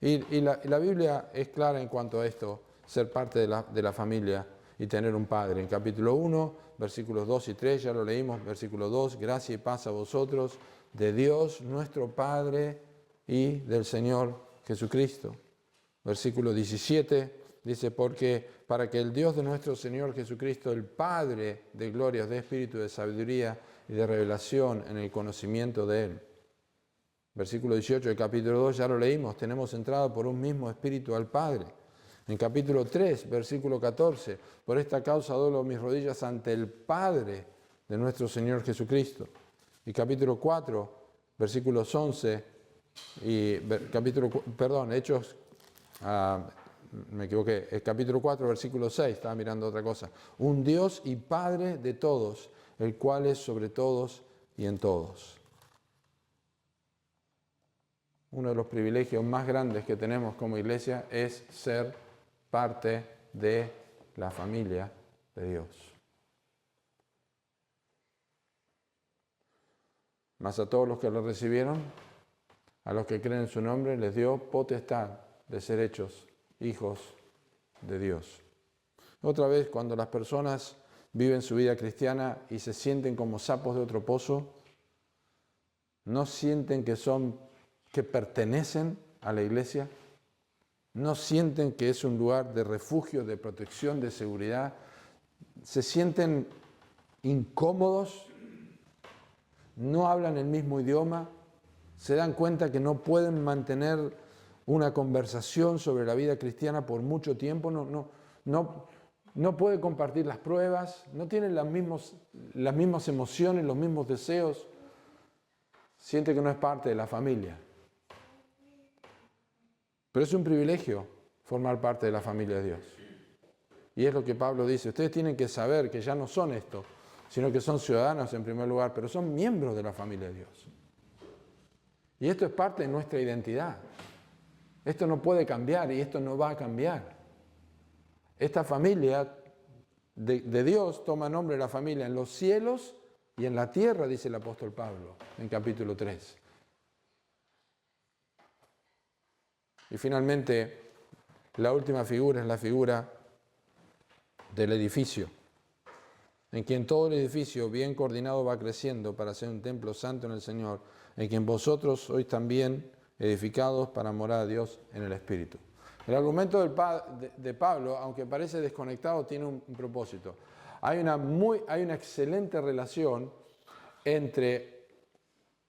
A: Y la Biblia es clara en cuanto a esto, ser parte de la familia y tener un padre. En capítulo 1, versículos 2 y 3, ya lo leímos, versículo 2, gracia y paz a vosotros, de Dios nuestro Padre y del Señor Jesucristo. Versículo 17 dice, porque para que el Dios de nuestro Señor Jesucristo, el Padre de glorias, de espíritu, de sabiduría y de revelación en el conocimiento de Él. Versículo 18 del capítulo 2, ya lo leímos, tenemos entrada por un mismo espíritu al Padre. En capítulo 3, versículo 14, por esta causa doblo mis rodillas ante el Padre de nuestro Señor Jesucristo. Y capítulo 4, versículos 11 y Hechos, me equivoqué, el capítulo 4, versículo 6, estaba mirando otra cosa. Un Dios y Padre de todos, el cual es sobre todos y en todos. Uno de los privilegios más grandes que tenemos como iglesia es ser parte de la familia de Dios. Mas a todos los que lo recibieron, a los que creen en su nombre, les dio potestad de ser hechos hijos de Dios. Otra vez, cuando las personas viven su vida cristiana y se sienten como sapos de otro pozo, no sienten que pertenecen a la iglesia, no sienten que es un lugar de refugio, de protección, de seguridad, se sienten incómodos, no hablan el mismo idioma, se dan cuenta que no pueden mantener una conversación sobre la vida cristiana por mucho tiempo, no pueden compartir las pruebas, no tienen las mismas emociones, los mismos deseos, siente que no es parte de la familia. Pero es un privilegio formar parte de la familia de Dios. Y es lo que Pablo dice, ustedes tienen que saber que ya no son esto, sino que son ciudadanos en primer lugar, pero son miembros de la familia de Dios. Y esto es parte de nuestra identidad. Esto no puede cambiar y esto no va a cambiar. Esta familia de Dios toma nombre de la familia en los cielos y en la tierra, dice el apóstol Pablo en capítulo 3. Y finalmente, la última figura es la figura del edificio, en quien todo el edificio bien coordinado va creciendo para ser un templo santo en el Señor, en quien vosotros sois también edificados para morar a Dios en el Espíritu. El argumento de Pablo, aunque parece desconectado, tiene un propósito. Hay una excelente relación entre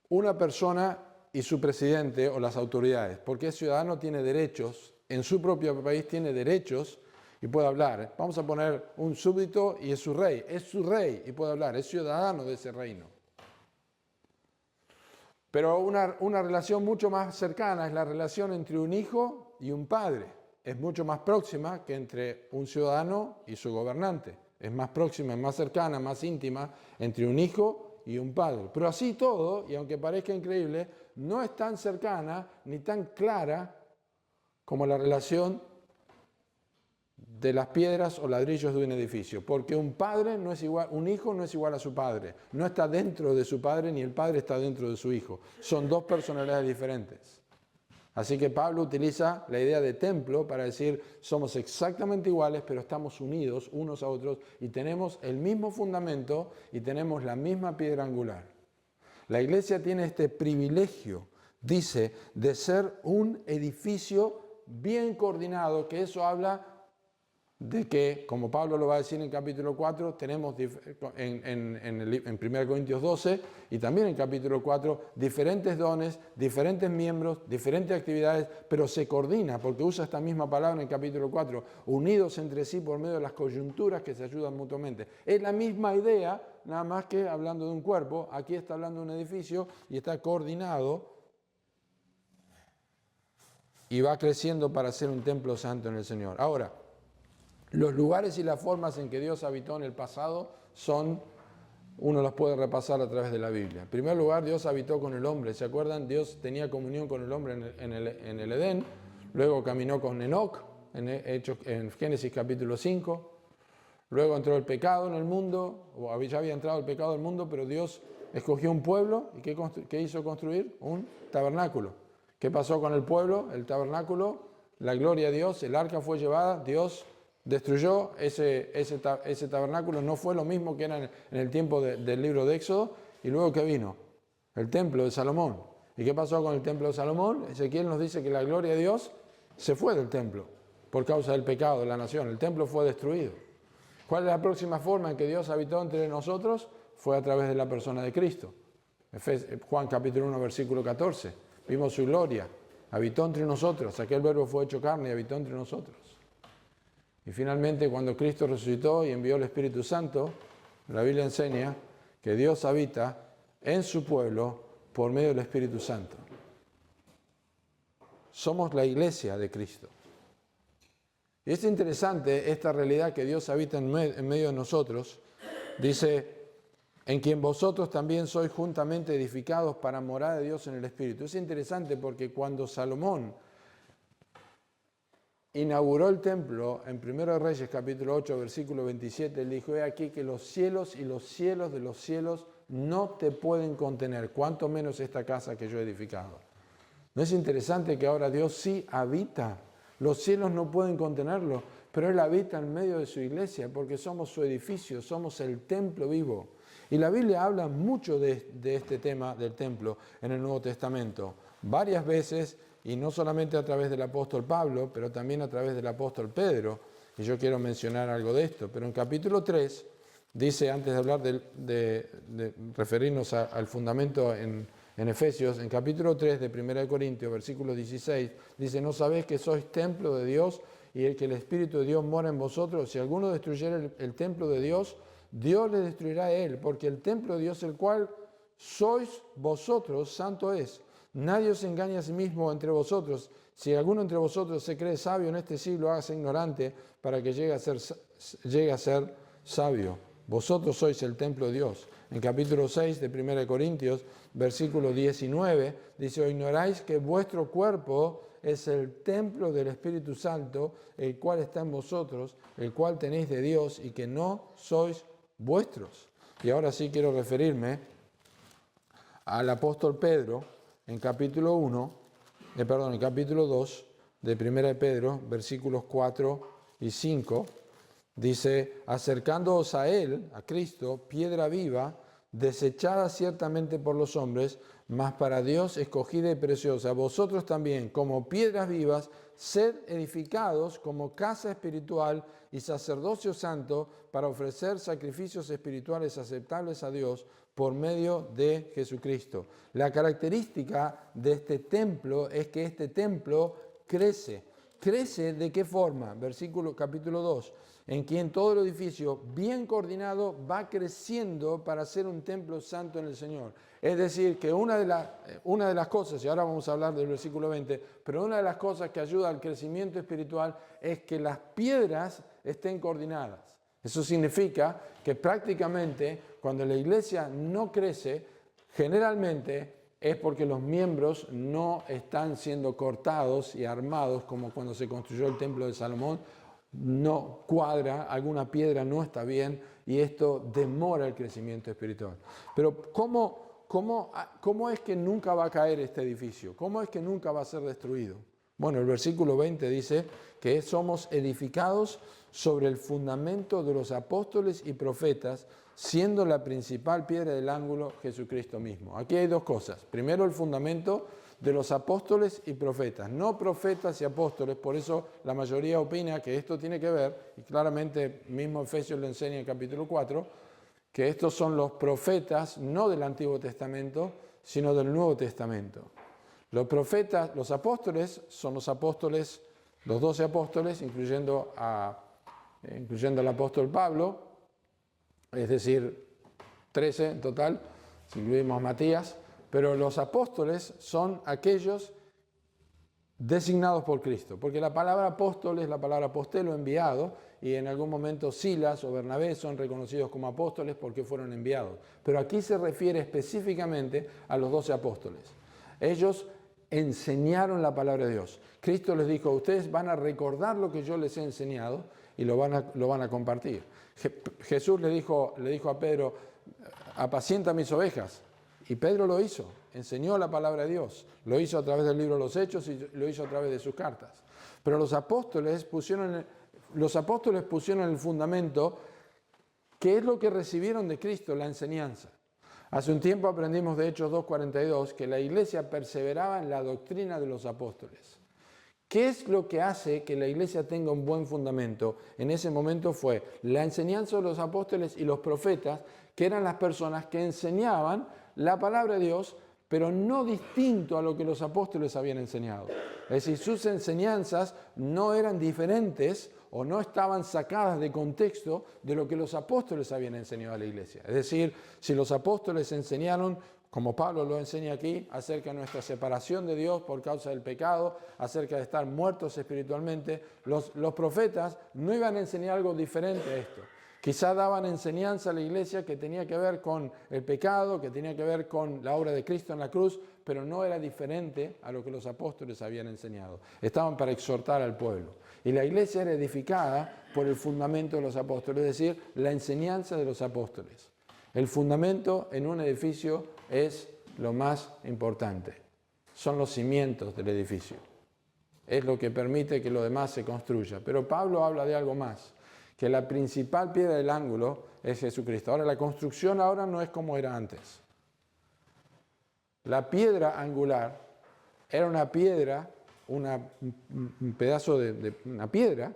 A: una persona y su presidente o las autoridades, porque es ciudadano, tiene derechos, en su propio país tiene derechos y puede hablar. Vamos a poner un súbdito y es su rey y puede hablar, es ciudadano de ese reino. Pero una relación mucho más cercana es la relación entre un hijo y un padre. Es mucho más próxima que entre un ciudadano y su gobernante. Es más próxima, es más cercana, más íntima entre un hijo y un padre. Pero así todo, y aunque parezca increíble, no es tan cercana ni tan clara como la relación de las piedras o ladrillos de un edificio, porque un hijo no es igual a su padre, no está dentro de su padre ni el padre está dentro de su hijo, son dos personalidades diferentes. Así que Pablo utiliza la idea de templo para decir somos exactamente iguales, pero estamos unidos unos a otros y tenemos el mismo fundamento y tenemos la misma piedra angular. La iglesia tiene este privilegio, dice, de ser un edificio bien coordinado, que eso habla de que, como Pablo lo va a decir en capítulo 4, tenemos en 1 Corintios 12 y también en capítulo 4 diferentes dones, diferentes miembros, diferentes actividades, pero se coordina, porque usa esta misma palabra en capítulo 4, unidos entre sí por medio de las coyunturas que se ayudan mutuamente. Es la misma idea, nada más que hablando de un cuerpo, aquí está hablando de un edificio y está coordinado y va creciendo para ser un templo santo en el Señor. Ahora, los lugares y las formas en que Dios habitó en el pasado uno los puede repasar a través de la Biblia. En primer lugar, Dios habitó con el hombre. ¿Se acuerdan? Dios tenía comunión con el hombre en el Edén. Luego caminó con Enoc en Génesis capítulo 5. Luego entró el pecado en el mundo, o ya había entrado el pecado en el mundo, pero Dios escogió un pueblo. ¿Y qué hizo construir? Un tabernáculo. ¿Qué pasó con el pueblo? El tabernáculo, la gloria a Dios, el arca fue llevada, Dios destruyó ese tabernáculo, no fue lo mismo que era en el tiempo del libro de Éxodo. Y luego, ¿qué vino? El templo de Salomón. ¿Y qué pasó con el templo de Salomón? Ezequiel nos dice que la gloria de Dios se fue del templo por causa del pecado de la nación. El templo fue destruido. ¿Cuál es la próxima forma en que Dios habitó entre nosotros? Fue a través de la persona de Cristo. Juan capítulo 1, versículo 14. Vimos su gloria. Habitó entre nosotros. Aquel verbo fue hecho carne y habitó entre nosotros. Y finalmente, cuando Cristo resucitó y envió el Espíritu Santo, la Biblia enseña que Dios habita en su pueblo por medio del Espíritu Santo. Somos la iglesia de Cristo. Y es interesante esta realidad que Dios habita en medio de nosotros. Dice, en quien vosotros también sois juntamente edificados para morada de Dios en el Espíritu. Es interesante porque cuando Salomón inauguró el templo en 1 Reyes capítulo 8 versículo 27, él dijo, he aquí que los cielos y los cielos de los cielos no te pueden contener, cuanto menos esta casa que yo he edificado. ¿No es interesante que ahora Dios sí habita? Los cielos no pueden contenerlo, pero Él habita en medio de su iglesia porque somos su edificio, somos el templo vivo. Y la Biblia habla mucho de este tema del templo en el Nuevo Testamento, varias veces, y no solamente a través del apóstol Pablo, pero también a través del apóstol Pedro. Y yo quiero mencionar algo de esto. Pero en capítulo 3, dice, antes de hablar de referirnos al fundamento en Efesios, en capítulo 3 de 1 Corintios, versículo 16, dice, ¿no sabéis que sois templo de Dios y que el Espíritu de Dios mora en vosotros? Si alguno destruyera el templo de Dios, Dios le destruirá a él, porque el templo de Dios, el cual sois vosotros, santo es. Nadie os engañe a sí mismo entre vosotros. Si alguno entre vosotros se cree sabio en este siglo, hágase ignorante para que llegue a ser sabio. Vosotros sois el templo de Dios. En capítulo 6 de 1 Corintios, versículo 19, dice, ¿o ignoráis que vuestro cuerpo es el templo del Espíritu Santo, el cual está en vosotros, el cual tenéis de Dios y que no sois vuestros? Y ahora sí quiero referirme al apóstol Pedro, en capítulo 2 de 1 Pedro, versículos 4 y 5, dice, acercándoos a Él, a Cristo, piedra viva, desechada ciertamente por los hombres, mas para Dios escogida y preciosa. Vosotros también, como piedras vivas, sed edificados como casa espiritual y sacerdocio santo para ofrecer sacrificios espirituales aceptables a Dios por medio de Jesucristo. La característica de este templo es que este templo crece. ¿Crece de qué forma? Capítulo 2. En quien todo el edificio bien coordinado va creciendo para ser un templo santo en el Señor. Es decir, que una de las cosas, y ahora vamos a hablar del versículo 20, pero una de las cosas que ayuda al crecimiento espiritual es que las piedras estén coordinadas. Eso significa que prácticamente cuando la iglesia no crece, generalmente es porque los miembros no están siendo cortados y armados como cuando se construyó el templo de Salomón. No cuadra, alguna piedra no está bien y esto demora el crecimiento espiritual. Pero ¿cómo es que nunca va a caer este edificio? ¿Cómo es que nunca va a ser destruido? Bueno, el versículo 20 dice que somos edificados sobre el fundamento de los apóstoles y profetas, siendo la principal piedra del ángulo Jesucristo mismo. Aquí hay dos cosas. Primero, el fundamento de los apóstoles y profetas, no profetas y apóstoles. Por eso la mayoría opina que esto tiene que ver, y claramente mismo Efesios lo enseña en el capítulo 4, que estos son los profetas no del Antiguo Testamento, sino del Nuevo Testamento. Los profetas, los apóstoles, son los apóstoles, los 12 apóstoles, incluyendo al apóstol Pablo, es decir, 13 en total, si incluimos a Matías, pero los apóstoles son aquellos designados por Cristo, porque la palabra apóstol es la palabra apostelo, enviado, y en algún momento Silas o Bernabé son reconocidos como apóstoles porque fueron enviados. Pero aquí se refiere específicamente a los 12 apóstoles. Ellos enseñaron la palabra de Dios. Cristo les dijo, ustedes van a recordar lo que yo les he enseñado y lo van a compartir. Jesús le dijo a Pedro, apacienta mis ovejas. Y Pedro lo hizo, enseñó la palabra de Dios. Lo hizo a través del libro de los Hechos y lo hizo a través de sus cartas. Pero los apóstoles pusieron el fundamento, que es lo que recibieron de Cristo, la enseñanza. Hace un tiempo aprendimos de Hechos 2:42 que la iglesia perseveraba en la doctrina de los apóstoles. ¿Qué es lo que hace que la iglesia tenga un buen fundamento? En ese momento fue la enseñanza de los apóstoles y los profetas, que eran las personas que enseñaban la palabra de Dios, pero no distinto a lo que los apóstoles habían enseñado. Es decir, sus enseñanzas no eran diferentes o no estaban sacadas de contexto de lo que los apóstoles habían enseñado a la iglesia. Es decir, si los apóstoles enseñaron, como Pablo lo enseña aquí, acerca de nuestra separación de Dios por causa del pecado, acerca de estar muertos espiritualmente, los profetas no iban a enseñar algo diferente a esto. Quizá daban enseñanza a la iglesia que tenía que ver con el pecado, que tenía que ver con la obra de Cristo en la cruz, pero no era diferente a lo que los apóstoles habían enseñado. Estaban para exhortar al pueblo. Y la iglesia era edificada por el fundamento de los apóstoles, es decir, la enseñanza de los apóstoles. El fundamento en un edificio es lo más importante. Son los cimientos del edificio. Es lo que permite que lo demás se construya. Pero Pablo habla de algo más, que la principal piedra del ángulo es Jesucristo. Ahora, la construcción ahora no es como era antes. La piedra angular era una piedra, un pedazo de una piedra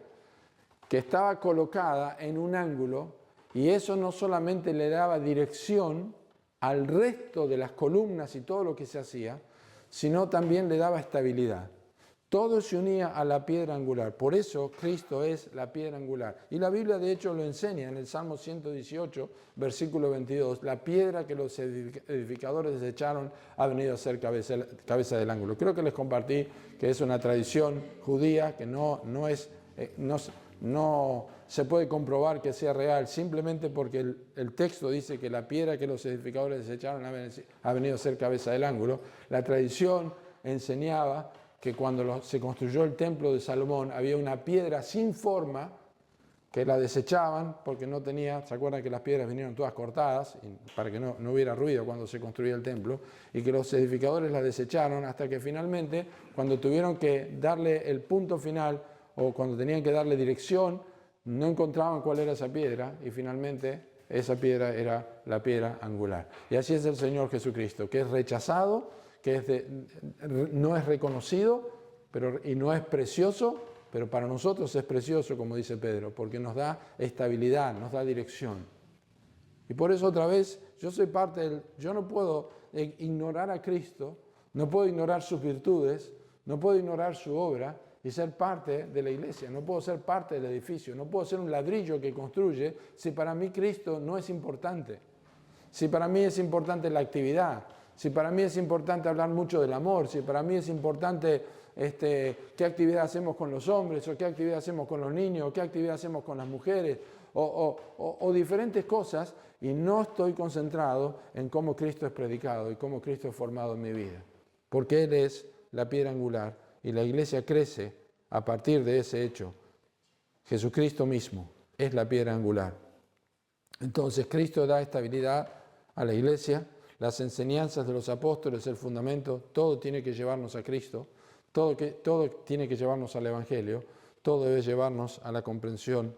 A: que estaba colocada en un ángulo, y eso no solamente le daba dirección al resto de las columnas y todo lo que se hacía, sino también le daba estabilidad. Todo se unía a la piedra angular. Por eso Cristo es la piedra angular. Y la Biblia de hecho lo enseña en el Salmo 118, versículo 22. La piedra que los edificadores desecharon ha venido a ser cabeza del ángulo. Creo que les compartí que es una tradición judía que no se puede comprobar que sea real, simplemente porque el texto dice que la piedra que los edificadores desecharon ha venido a ser cabeza del ángulo. La tradición enseñaba que cuando se construyó el templo de Salomón había una piedra sin forma que la desechaban porque no tenía, ¿se acuerdan que las piedras vinieron todas cortadas para que no hubiera ruido cuando se construía el templo? Y que los edificadores la desecharon hasta que finalmente, cuando tuvieron que darle el punto final o cuando tenían que darle dirección, no encontraban cuál era esa piedra y finalmente esa piedra era la piedra angular. Y así es el Señor Jesucristo, que es rechazado, que no es reconocido y no es precioso, pero para nosotros es precioso, como dice Pedro, porque nos da estabilidad, nos da dirección. Y por eso otra vez, yo no puedo ignorar a Cristo, no puedo ignorar sus virtudes, no puedo ignorar su obra y ser parte de la iglesia, no puedo ser parte del edificio, no puedo ser un ladrillo que construye si para mí Cristo no es importante, si para mí es importante la actividad, si para mí es importante hablar mucho del amor, si para mí es importante qué actividad hacemos con los hombres, o qué actividad hacemos con los niños, o qué actividad hacemos con las mujeres, o diferentes cosas, y no estoy concentrado en cómo Cristo es predicado y cómo Cristo es formado en mi vida. Porque Él es la piedra angular y la iglesia crece a partir de ese hecho. Jesucristo mismo es la piedra angular. Entonces Cristo da estabilidad a la iglesia. Las enseñanzas de los apóstoles, el fundamento, todo tiene que llevarnos a Cristo. Todo tiene que llevarnos al Evangelio, todo debe llevarnos a la comprensión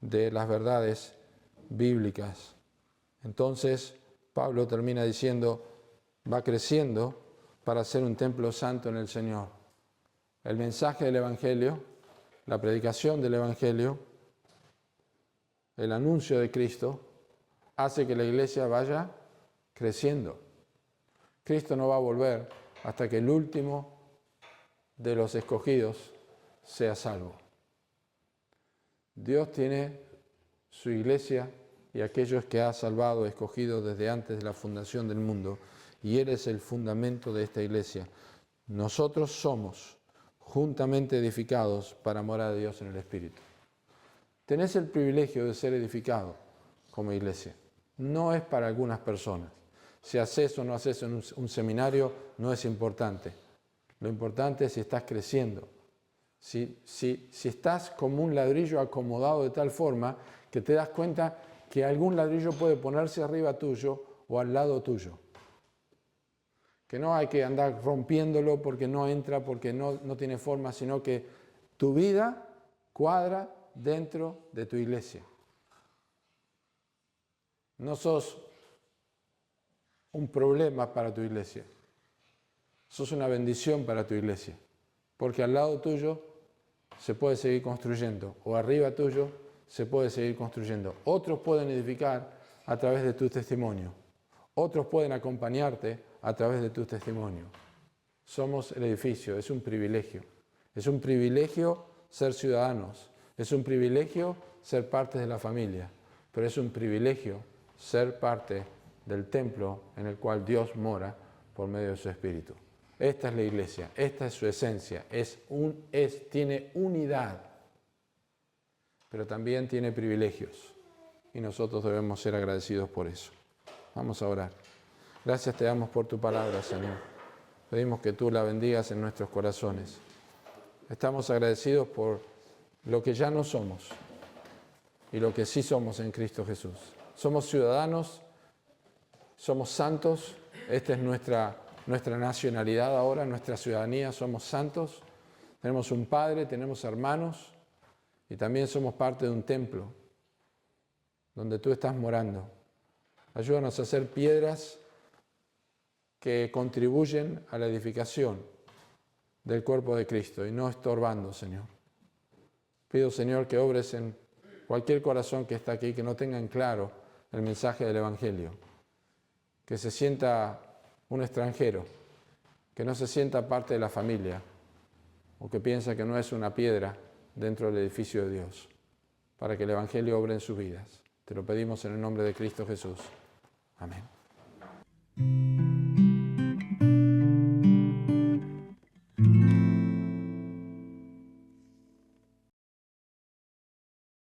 A: de las verdades bíblicas. Entonces, Pablo termina diciendo, va creciendo para ser un templo santo en el Señor. El mensaje del Evangelio, la predicación del Evangelio, el anuncio de Cristo, hace que la iglesia vaya creciendo. Cristo no va a volver hasta que el último de los escogidos sea salvo. Dios tiene su iglesia y aquellos que ha salvado, escogido desde antes de la fundación del mundo, y Él es el fundamento de esta iglesia. Nosotros somos juntamente edificados para morar de Dios en el Espíritu. Tenés el privilegio de ser edificado como iglesia. No es para algunas personas. Si haces o no haces un seminario, no es importante. Lo importante es si estás creciendo. Si estás como un ladrillo acomodado de tal forma que te das cuenta que algún ladrillo puede ponerse arriba tuyo o al lado tuyo. Que no hay que andar rompiéndolo porque no entra, porque no tiene forma, sino que tu vida cuadra dentro de tu iglesia. No sos un problema para tu iglesia. Sos una bendición para tu iglesia. Porque al lado tuyo se puede seguir construyendo, o arriba tuyo se puede seguir construyendo. Otros pueden edificar a través de tu testimonio. Otros pueden acompañarte a través de tu testimonio. Somos el edificio, es un privilegio. Es un privilegio ser ciudadanos. Es un privilegio ser parte de la familia. Pero es un privilegio ser parte del templo en el cual Dios mora por medio de su Espíritu. Esta es la iglesia, esta es su esencia, tiene unidad, pero también tiene privilegios y nosotros debemos ser agradecidos por eso. Vamos a orar. Gracias te damos por tu palabra, Señor. Pedimos que tú la bendigas en nuestros corazones. Estamos agradecidos por lo que ya no somos y lo que sí somos en Cristo Jesús. Somos ciudadanos, somos santos, esta es nuestra nacionalidad ahora, nuestra ciudadanía, somos santos, tenemos un Padre, tenemos hermanos y también somos parte de un templo donde tú estás morando. Ayúdanos a ser piedras que contribuyen a la edificación del cuerpo de Cristo y no estorbando, Señor. Pido, Señor, que obres en cualquier corazón que está aquí, que no tengan claro el mensaje del Evangelio, que se sienta un extranjero, que no se sienta parte de la familia o que piensa que no es una piedra dentro del edificio de Dios, para que el Evangelio obre en sus vidas. Te lo pedimos en el nombre de Cristo Jesús. Amén.